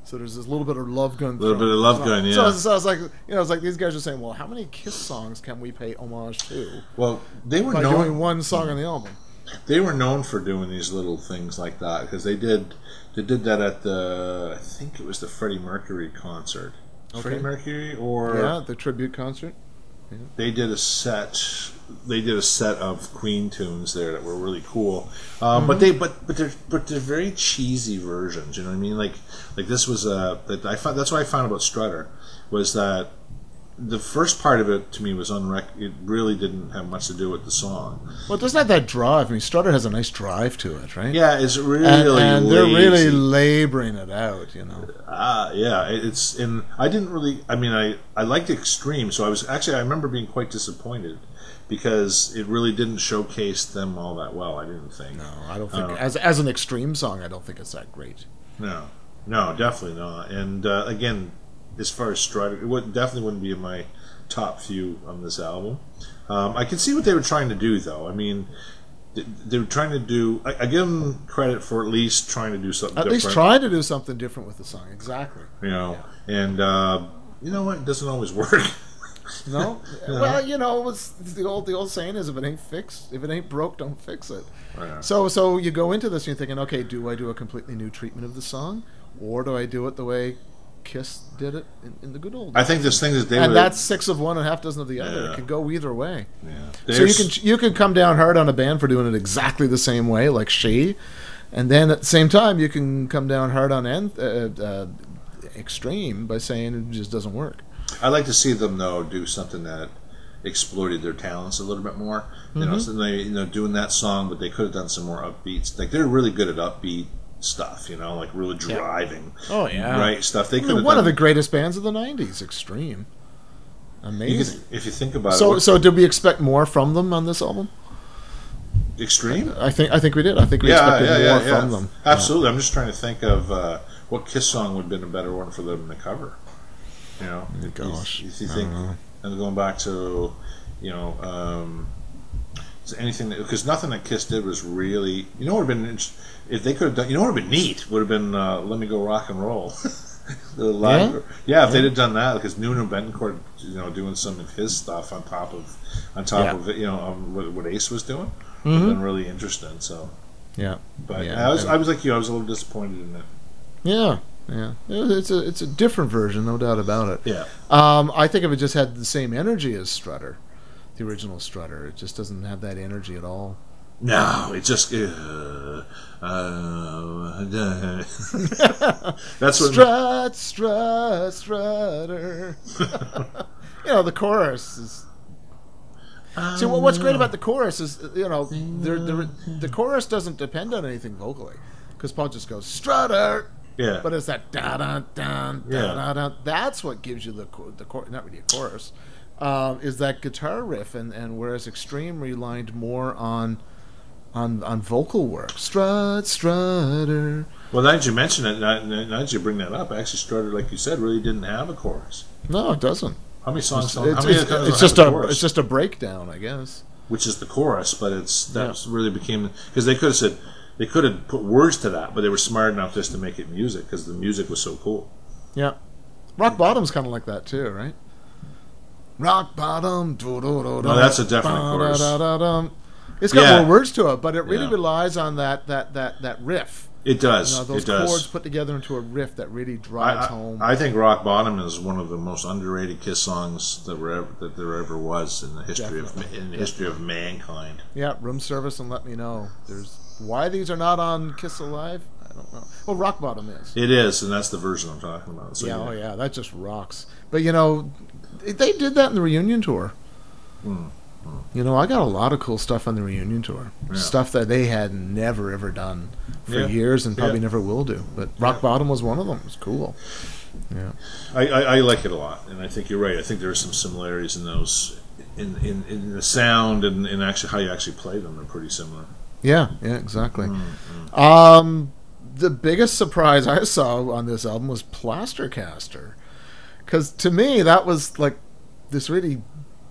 So there's this little bit of love gun. A little bit of love gun, yeah. So I was like, it's like these guys are saying, well, how many Kiss songs can we pay homage to? Well, they were doing one song on the album. They were known for doing these little things like that because they did that at I think it was the Freddie Mercury concert. Okay. Freddie Mercury or the tribute concert. Yeah. They did a set of Queen tunes there that were really cool. But they're very cheesy versions. You know what I mean? Like this was that's what I found about Strutter was that the first part of it to me was it really didn't have much to do with the song. Well, it doesn't have that drive. I mean, Strutter has a nice drive to it, right? Yeah, it's really and they're really laboring it out, you know. Yeah, I didn't really. I mean, I liked Extreme, so I remember being quite disappointed because it really didn't showcase them all that well. I didn't think. No, I don't think as an Extreme song, I don't think it's that great. No, definitely not. And again, as far as Strutter, definitely wouldn't be in my top few on this album. I can see what they were trying to do, though. I mean, they were trying to do. I give them credit for at least trying to do something different. At least trying to do something different with the song, exactly. You know, and you know what? It doesn't always work. No? Well, you know, the old saying is, if it ain't broke, don't fix it. Yeah. So you go into this and you're thinking, okay, do I do a completely new treatment of the song, or do I do it the way Kiss did it in the good old days? I think this thing is that's 6 of one and half dozen of the other. It can go either way. Yeah. So you can come down hard on a band for doing it exactly the same way, like She, and then at the same time you can come down hard on extreme by saying it just doesn't work. I'd like to see them though do something that exploited their talents a little bit more. You know, so they doing that song, but they could have done some more upbeats. Like they're really good at upbeat stuff. You know, like really driving. Oh yeah, right stuff. They could have one of the greatest bands of the '90s. Extreme, amazing. If you think about it. So did we expect more from them on this album? Extreme? I think we did. I think we expected more from them. Absolutely. I'm just trying to think of what Kiss song would have been a better one for them to cover. You know, gosh, if you think, and going back to, you know, anything because nothing that Kiss did was really, you know, would have been if they could have done, you know, what would have been neat would have been "Let Me Go Rock and Roll." The live, if they'd have done that, because Nuno Betancourt, you know, doing some of his stuff on top of it, you know, what Ace was doing, would have been really interesting. So, but I was like you, I was a little disappointed in it. Yeah, it's a different version, no doubt about it. Yeah, I think if it just had the same energy as Strutter, the original Strutter, it just doesn't have that energy at all. No, it just that's what Strutter. You know, the chorus is. See, what's great about the chorus is, you know, the chorus doesn't depend on anything vocally, because Paul just goes Strutter. Yeah. But it's that da da da da da. That's what gives you the not really a chorus, is that guitar riff, and whereas Extreme relied more on vocal work. Strutter. Well, now that you mention it, now that you bring that up, actually Strutter, like you said, really didn't have a chorus. No, it doesn't. How many songs? It's just a breakdown, I guess. Which is the chorus, but really became, because they could have put words to that, but they were smart enough just to make it music because the music was so cool. Yeah, Rock Bottom's kind of like that too, right? Rock Bottom. No, that's a definite chorus. It's got more words to it, but it really relies on that riff. It does. You know, those chords put together into a riff that really drives home. I think "Rock Bottom" is one of the most underrated Kiss songs that there ever was in the history of mankind. Yeah, Room Service and Let Me Know. There's why these are not on Kiss Alive. I don't know. Well, Rock Bottom is. It is, and that's the version I'm talking about. So, yeah, that just rocks. But you know, they did that in the reunion tour. You know, I got a lot of cool stuff on the reunion tour. Stuff that they had never, ever done for years and probably never will do. But Rock Bottom was one of them. It was cool. Yeah, I like it a lot, and I think you're right. I think there are some similarities in those, in the sound and actually how you actually play them. They're pretty similar. Yeah, exactly. The biggest surprise I saw on this album was Plaster Caster. Because to me, that was like this really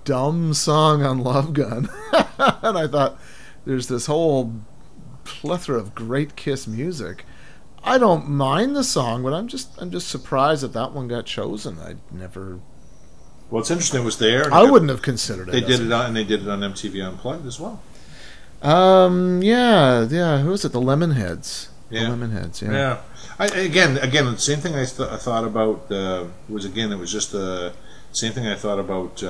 dumb song on Love Gun. And I thought, there's this whole plethora of great Kiss music. I don't mind the song, but I'm just surprised that one got chosen. I'd never... Well, it's interesting. It was there. I wouldn't have considered it. They did it on MTV Unplugged as well. Yeah. Who was it? The Lemonheads. Yeah. The Lemonheads. Yeah. Yeah. Again, the same thing I thought about was just the same thing I thought about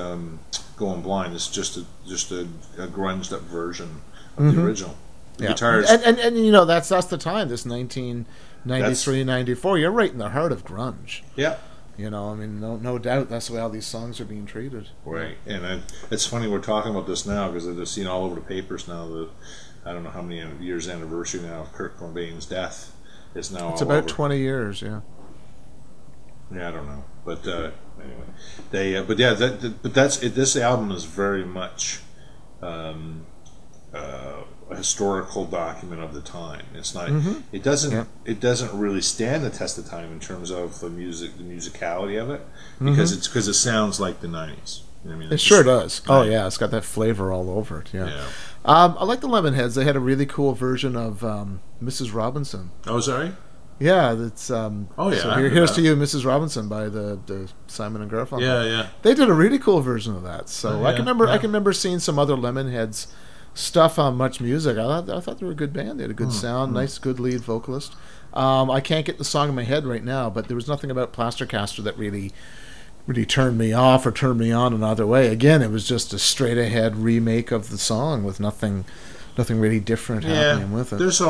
Going Blind. It's just a grunged up version of the original. The guitars, and you know that's the time. This 1993, 94. You're right in the heart of grunge. Yeah. You know, I mean, no doubt that's the way all these songs are being treated. Right, and it's funny we're talking about this now because I've seen all over the papers now that I don't know how many years anniversary now of Kurt Cobain's death is now. It's about 20 years, yeah. Yeah, I don't know, but anyway, this album is very much a historical document of the time. It's not. It doesn't really stand the test of time in terms of the musicality of it because it sounds like the '90s. You know what I mean? It sure does. Oh yeah, it's got that flavor all over it. Yeah. I like the Lemonheads. They had a really cool version of Mrs. Robinson. Oh, sorry. Yeah, that's. Oh yeah. So here's to you, Mrs. Robinson, by the Simon and Garfunkel. Yeah. They did a really cool version of that. So I can remember seeing some other Lemonheads stuff on Much Music. I thought they were a good band. They had a good sound, nice, good lead vocalist. I can't get the song in my head right now, but there was nothing about Plaster Caster that really turned me off or turned me on another way. Again, it was just a straight ahead remake of the song with nothing really different happening with it. There's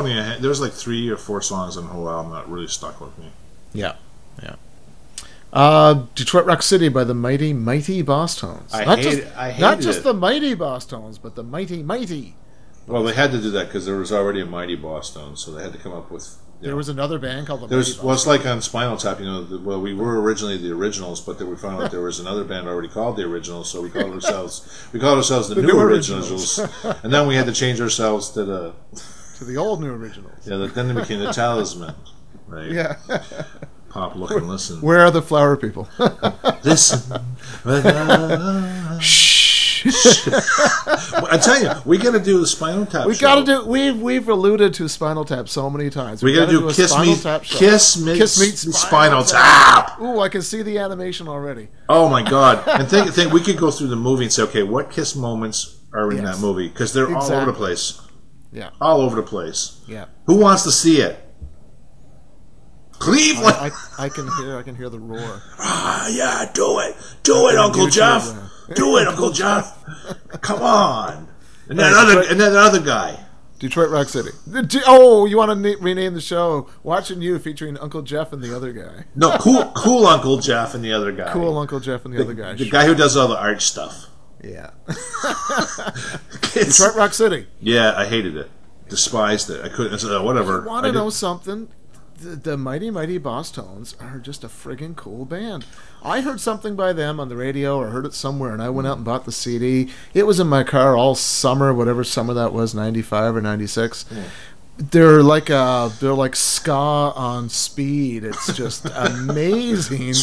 like 3 or 4 songs on the whole album that really stuck with me. Yeah. Detroit Rock City by the Mighty Boss Tones. I Not hated just it. the Mighty Boss Tones, but the Mighty. Well, they had to do that because there was already a Mighty Boss Tones, so they had to come up with. There was another band called the There Mighty was, Boss well, it's like on Spinal Tap, we were originally the Originals, but then we found out there was another band already called the Originals, so we called ourselves the New Originals, and then we had to change ourselves to the old New Originals. Yeah, then it became the Talisman, right? Yeah. Pop, look, and listen. Where are the flower people? Listen. Shh. I tell you, we got to do the Spinal Tap. We got to do. We've alluded to Spinal Tap so many times. We got to do Kiss Meets Spinal Tap. Ooh, I can see the animation already. Oh my God! And think we could go through the movie and say, okay, what Kiss moments are in that movie? Because they're all over the place. Yeah, all over the place. Yeah. Who wants to see it? Cleveland. I can hear the roar. Ah, yeah, do it, Uncle Jeff. Do it, Uncle Jeff. Come on. And that other guy. Detroit Rock City. Oh, you want to rename the show Watching You, featuring Uncle Jeff and the other guy. No, cool Uncle Jeff and the other guy. Cool Uncle Jeff and the other guy. The guy who does all the art stuff. Yeah. Detroit Rock City. Yeah, I hated it. Despised it. I couldn't. Whatever. You want to know something? The Mighty Boss Tones are just a friggin' cool band. I heard something by them on the radio, or heard it somewhere, and I went out and bought the CD. It was in my car all summer, whatever summer that was, 95 or 96. Yeah. They're like ska on speed. It's just amazing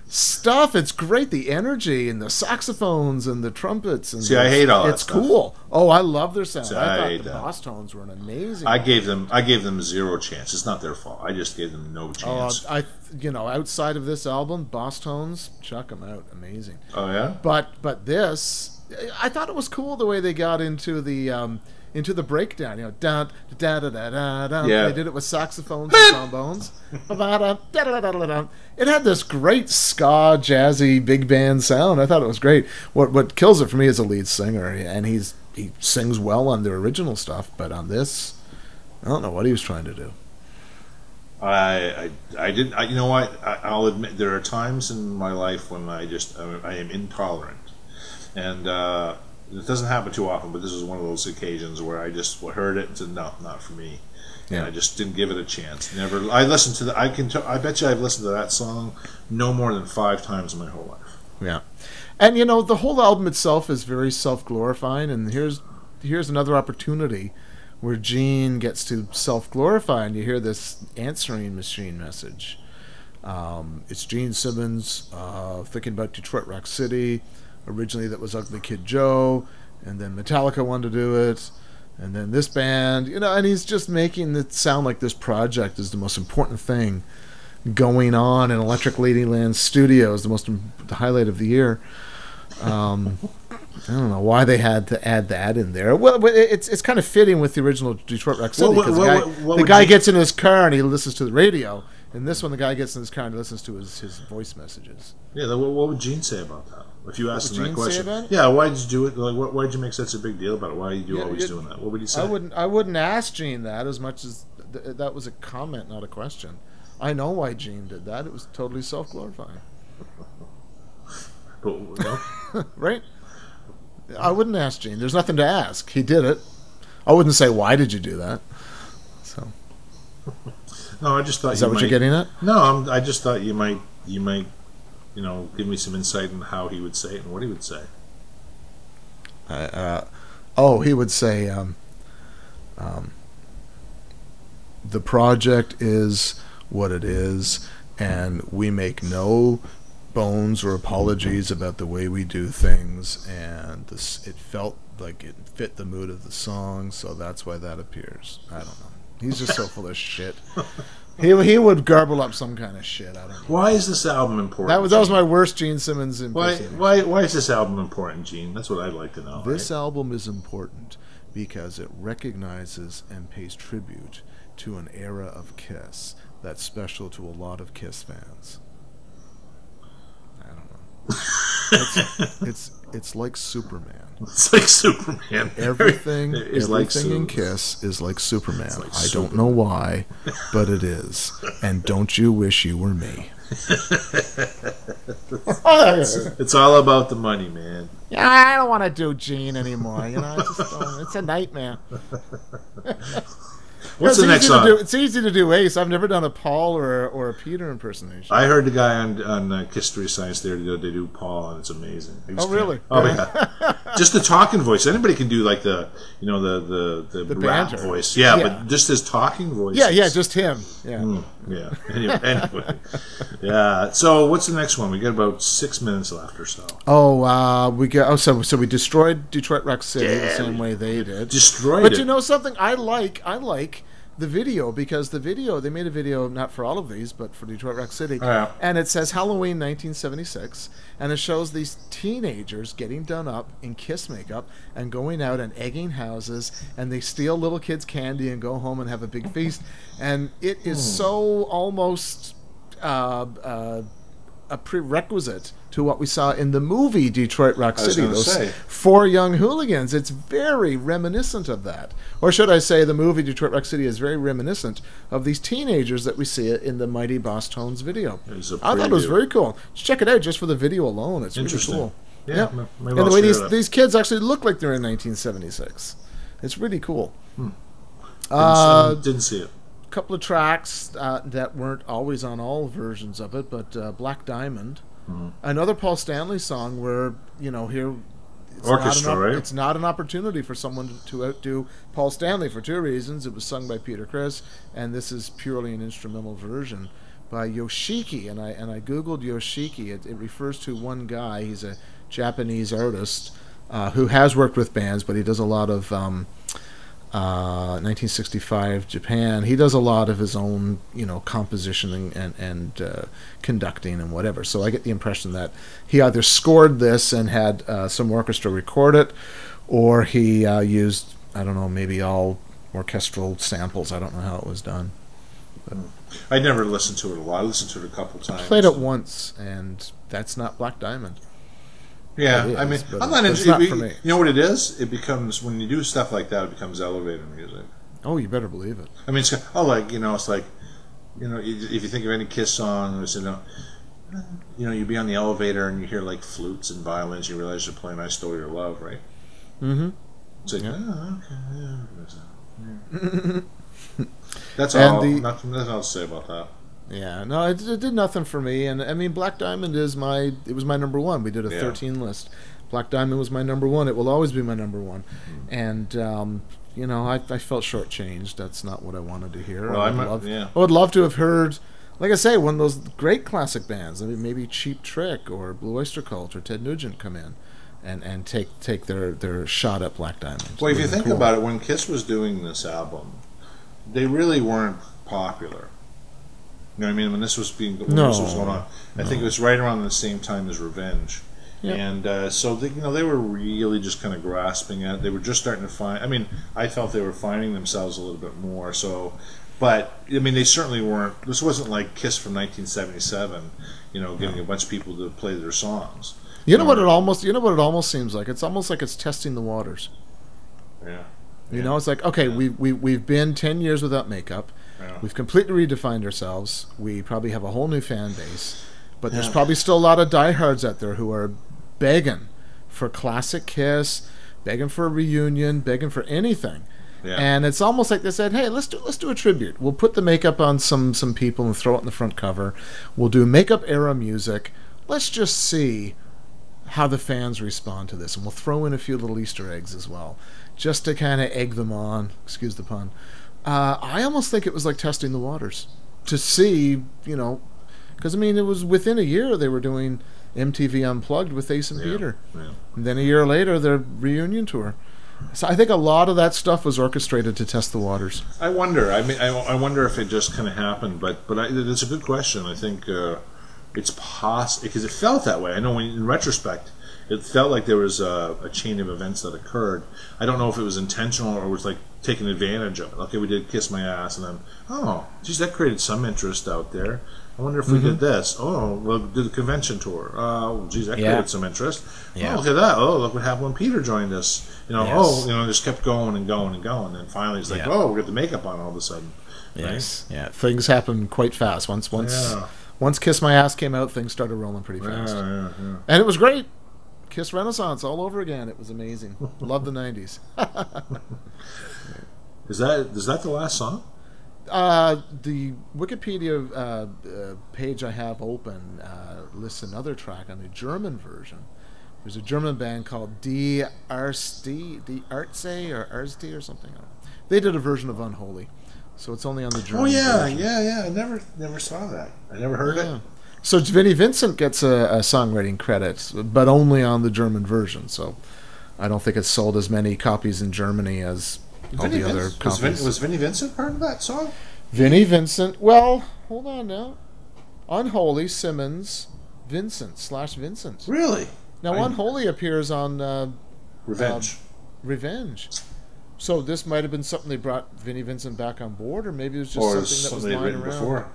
stuff. It's great. The energy and the saxophones and the trumpets. And I hate all that It's stuff. Cool. Oh, I love their sound. See, I thought the Boss Tones were an amazing. I gave them zero chance. It's not their fault. I just gave them no chance. Outside of this album, Boss Tones, chuck them out. Amazing. Oh yeah. But this, I thought it was cool the way they got into the breakdown. Da da da da da da. Yeah. They did it with saxophones and trombones. It had this great ska, jazzy, big band sound. I thought it was great. What kills it for me is the lead singer, and he sings well on their original stuff, but on this, I don't know what he was trying to do. I didn't. You know what? I'll admit there are times in my life when I am intolerant, and it doesn't happen too often. But this is one of those occasions where I just heard it and said, no, not for me. Yeah. And I just didn't give it a chance. Never. I listened to I bet you I've listened to that song no more than 5 times in my whole life. Yeah, and the whole album itself is very self-glorifying. And here's another opportunity where Gene gets to self-glorify, and you hear this answering machine message. It's Gene Simmons thinking about Detroit Rock City. Originally that was Ugly Kid Joe, and then Metallica wanted to do it, and then this band, and he's just making it sound like this project is the most important thing going on in Electric Ladyland Studios, the highlight of the year. I don't know why they had to add that in there. Well, it's kind of fitting with the original Detroit Rock City, because the guy gets in his car and he listens to the radio. In this one, the guy gets in his car and he listens to his voice messages. Yeah, what would Gene say about that? If you asked him that question, say about it? Yeah, why did you do it? Like, why did you make such a big deal about it? Why are you always doing that? What would he say? I wouldn't ask Gene that as much as that was a comment, not a question. I know why Gene did that. It was totally self-glorifying. No? Right? I wouldn't ask Gene. There's nothing to ask. He did it. I wouldn't say, why did you do that? So. No, I just thought. Is that what you're getting at? No, I just thought you might, give me some insight on how he would say it and what he would say. He would say, the project is what it is, and we make no bones or apologies about the way we do things, and it felt like it fit the mood of the song, so that's why that appears. I don't know. He's just so full of shit. He would garble up some kind of shit. I don't know. Why is this album important? That was my worst Gene Simmons impersonation. Why is this album important, Gene? That's what I'd like to know. This album is important because it recognizes and pays tribute to an era of Kiss that's special to a lot of Kiss fans. I don't know. It's like Superman. It's like Superman. Everything in Kiss is like Superman. I don't know why, but it is. And don't you wish you were me. It's all about the money, man. Yeah, I don't want to do Gene anymore. You know, I just don't, it's a nightmare. What's the next song? It's easy to do Ace. I've never done a Paul or a Peter impersonation. I heard the guy on Kiss 3 Science there. They do Paul, and it's amazing. Oh, really? Oh, yeah. Just the talking voice. Anybody can do like the rap banter voice. Yeah, but just his talking voice. Yeah, just him. Yeah. Yeah. Anyway. Yeah. So what's the next one? We got about 6 minutes left or so. So we destroyed Detroit Rock City the same way they did. Destroyed it. But you know something? I like the video, because they made a video not for all of these, but for Detroit Rock City, and it says Halloween 1976, and it shows these teenagers getting done up in Kiss makeup and going out and egging houses, and they steal little kids' candy and go home and have a big feast, and it is so almost a prerequisite to what we saw in the movie Detroit Rock City. Those 4 young hooligans. It's very reminiscent of that. Or should I say the movie Detroit Rock City is very reminiscent of these teenagers that we see in the Mighty Boss Tones video. I thought it was very cool. Just check it out just for the video alone. It's really cool. Yeah. And the way these kids actually look like they're in 1976. It's really cool. Didn't see it. Couple of tracks that weren't always on all versions of it, but Black Diamond, another Paul Stanley song where, you know, here it's not an opportunity for someone to outdo Paul Stanley for 2 reasons. It was sung by Peter Criss, and this is purely an instrumental version by Yoshiki, and I googled Yoshiki. It refers to one guy. He's a Japanese artist who has worked with bands, but he does a lot of 1965 Japan. He does a lot of his own, you know, composition and conducting and whatever. So I get the impression that he either scored this and had some orchestra record it, or he used, I don't know, maybe all orchestral samples. I don't know how it was done. But I never listened to it a lot. I listened to it a couple times. I played it once, and that's not Black Diamond. Yeah, I mean, I'm not it's not for me. You know what it is? It becomes, when you do stuff like that, it becomes elevator music. Oh, you better believe it. I mean, it's like, you know, it's like, you know, if you think of any Kiss song, it's, you know, you'd be on the elevator and you hear like flutes and violins, you realize you're playing "I Stole Your Love," right? Mm-hmm. It's like, oh, okay, yeah. That's all. Nothing else to say about that. Yeah, no, it did nothing for me, and I mean, Black Diamond was my number 1. We did a 13 list. Black Diamond was my number 1. It will always be my number 1, and you know, I felt shortchanged. That's not what I wanted to hear. Well, I would love to have heard, like I say, one of those great classic bands. I mean, maybe Cheap Trick or Blue Oyster Cult or Ted Nugent come in and take their shot at Black Diamond. Well, if you think about it, when Kiss was doing this album, they really weren't popular. You know what I mean? When this was going on, I think it was right around the same time as Revenge, and so they were really just kind of grasping at it. They were just starting to find. I mean, I felt they were finding themselves a little bit more. So, but I mean, they certainly weren't. This wasn't like Kiss from 1977. You know, getting a bunch of people to play their songs. You know what it almost seems like? It's almost like it's testing the waters. Yeah. You know, it's like, okay, we've been 10 years without makeup. Yeah. We've completely redefined ourselves. We probably have a whole new fan base, but there's probably still a lot of diehards out there who are begging for classic Kiss, begging for a reunion, begging for anything. Yeah. And it's almost like they said, "Hey, let's do a tribute. We'll put the makeup on some people and throw it in the front cover. We'll do makeup era music. Let's just see how the fans respond to this, and we'll throw in a few little Easter eggs as well, just to kind of egg them on." Excuse the pun. I almost think it was like testing the waters to see, you know, because I mean, it was within a year they were doing MTV Unplugged with Ace and Peter, and then a year later their reunion tour. So I think a lot of that stuff was orchestrated to test the waters. I wonder. I mean, I wonder if it just kind of happened, but it's a good question. I think it's possible because it felt that way. I know in retrospect, it felt like there was a chain of events that occurred. I don't know if it was intentional or was like taking advantage of it. Okay, we did Kiss My Ass, and then, oh, geez, that created some interest out there. I wonder if we did this. Oh, we'll do the convention tour. Oh, geez, that created some interest. Yeah. Oh, look at that. Oh, look what happened when Peter joined us. You know, just kept going and going and going. And finally it's like, oh, we got the makeup on all of a sudden. Yes. Right? Yeah, things happen quite fast. Once once Kiss My Ass came out, things started rolling pretty fast. Yeah. And it was great. Kiss Renaissance all over again. It was amazing. Love the 90s. Is that the last song? The Wikipedia page I have open lists another track on the German version. There's a German band called Die Arste or Arste or something. I don't know. They did a version of Unholy, so it's only on the German version. Yeah. I never saw that. I never heard it. So Vinnie Vincent gets a songwriting credit, but only on the German version. So I don't think it's sold as many copies in Germany as all the other copies. Was Vinnie Vincent part of that song? Vinnie Vincent. Well, hold on now. Unholy, Simmons, Vincent/Vincent. Really? Now, Unholy appears on Revenge. Revenge. So this might have been something they brought Vinnie Vincent back on board, or maybe it was just something that was lying around before.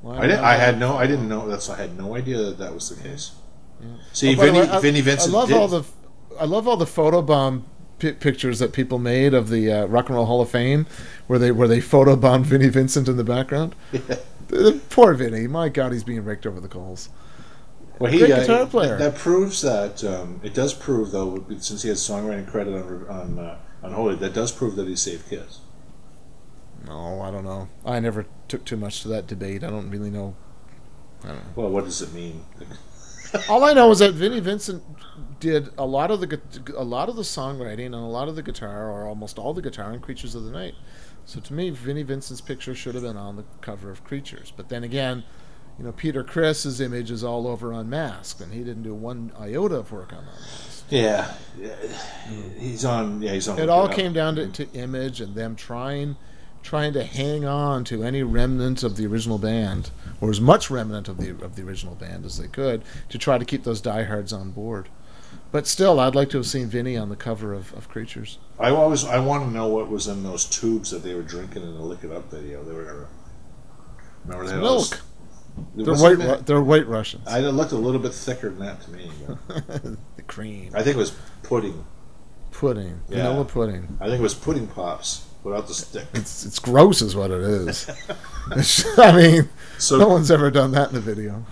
I had no idea that was the case. Yeah. See, Vinnie Vincent. I love all the photobomb pictures that people made of the Rock and Roll Hall of Fame, where they photobombed Vinnie Vincent in the background. Yeah. Poor Vinnie, my God, he's being raked over the coals. Well, great guitar player. That proves that it does prove, though, since he has songwriting credit on Holy, that does prove that he saved Kiss. No, I don't know. I never took too much to that debate. I don't really know. I don't know. Well, what does it mean? All I know is that Vinnie Vincent did a lot of the songwriting and a lot of the guitar, or almost all the guitar, in Creatures of the Night. So to me, Vinnie Vincent's picture should have been on the cover of Creatures. But then again, Peter Criss's image is all over Unmasked, and he didn't do one iota of work on Unmasked. Yeah. He's on. It all came down to image and them trying to hang on to any remnant of the original band, or as much remnant of the original band as they could, to try to keep those diehards on board. But still, I'd like to have seen Vinnie on the cover of Creatures. I want to know what was in those tubes that they were drinking in the Lick It Up video. They were remember that milk. They're white Russians. It looked a little bit thicker than that to me. The cream. I think it was pudding. Pudding. Yeah. Vanilla pudding. I think it was pudding pops without the stick. It's gross is what it is. I mean, no one's ever done that in a video.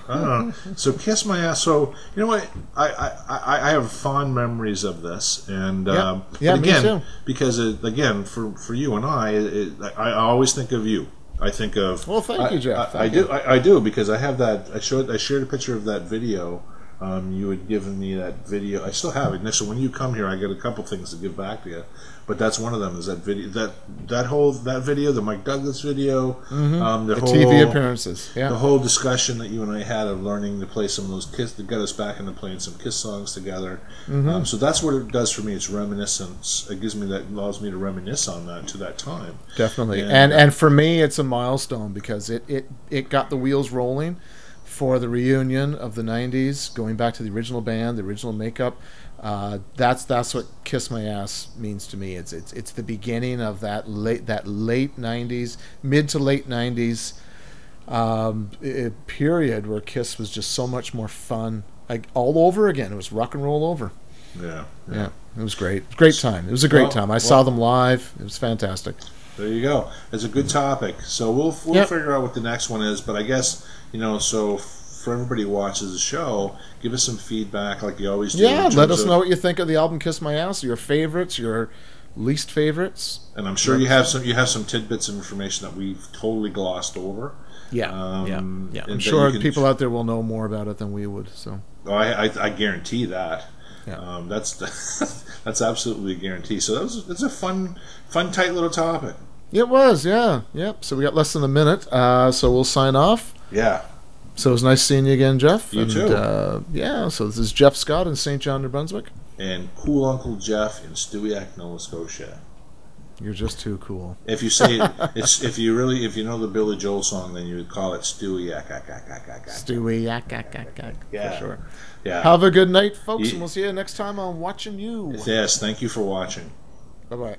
So Kiss My Ass. So, you know what? I have fond memories of this. And yeah, again, me too. Because, again, for you and I always think of you. I think of. Well, thank you, Jeff. I do because I have that. I shared a picture of that video. You had given me that video. I still have it. So when you come here, I get a couple things to give back to you. But that's one of them. Is that video? That video, the Mike Douglas video, the whole TV appearances, the whole discussion that you and I had of learning to play some of those Kiss, to get us back into playing some Kiss songs together. So that's what it does for me. It's reminiscence. It allows me to reminisce on that to that time. Definitely, and for me, it's a milestone because it got the wheels rolling for the reunion of the '90s, going back to the original band, the original makeup. That's what Kiss My Ass means to me. It's the beginning of that late '90s, mid to late '90s period where Kiss was just so much more fun, like all over again. It was rock and roll over. Yeah. It was great. Great time. It was a great time. I saw them live. It was fantastic. There you go. It's a good topic. So we'll figure out what the next one is. But I guess so. For everybody who watches the show, give us some feedback like you always do. Yeah, let us know what you think of the album Kiss My Ass, your favorites, your least favorites. And I'm sure you have some tidbits of information that we've totally glossed over. Yeah. I'm sure people out there will know more about it than we would. So I guarantee that. Yeah. That's absolutely a guarantee. So that's a fun, tight little topic. It was, yeah. Yep. So we got less than a minute. So we'll sign off. Yeah. So it was nice seeing you again, Jeff. You too. So this is Jeff Scott in St. John, New Brunswick. And Cool Uncle Jeff in Stewiacke, Nova Scotia. You're just too cool. If you say if you know the Billy Joel song, then you would call it Stewiacke. Stewiacke, yeah. For sure. Yeah. Have a good night, folks, and we'll see you next time on Watchin' You. Yes, thank you for watching. Bye-bye.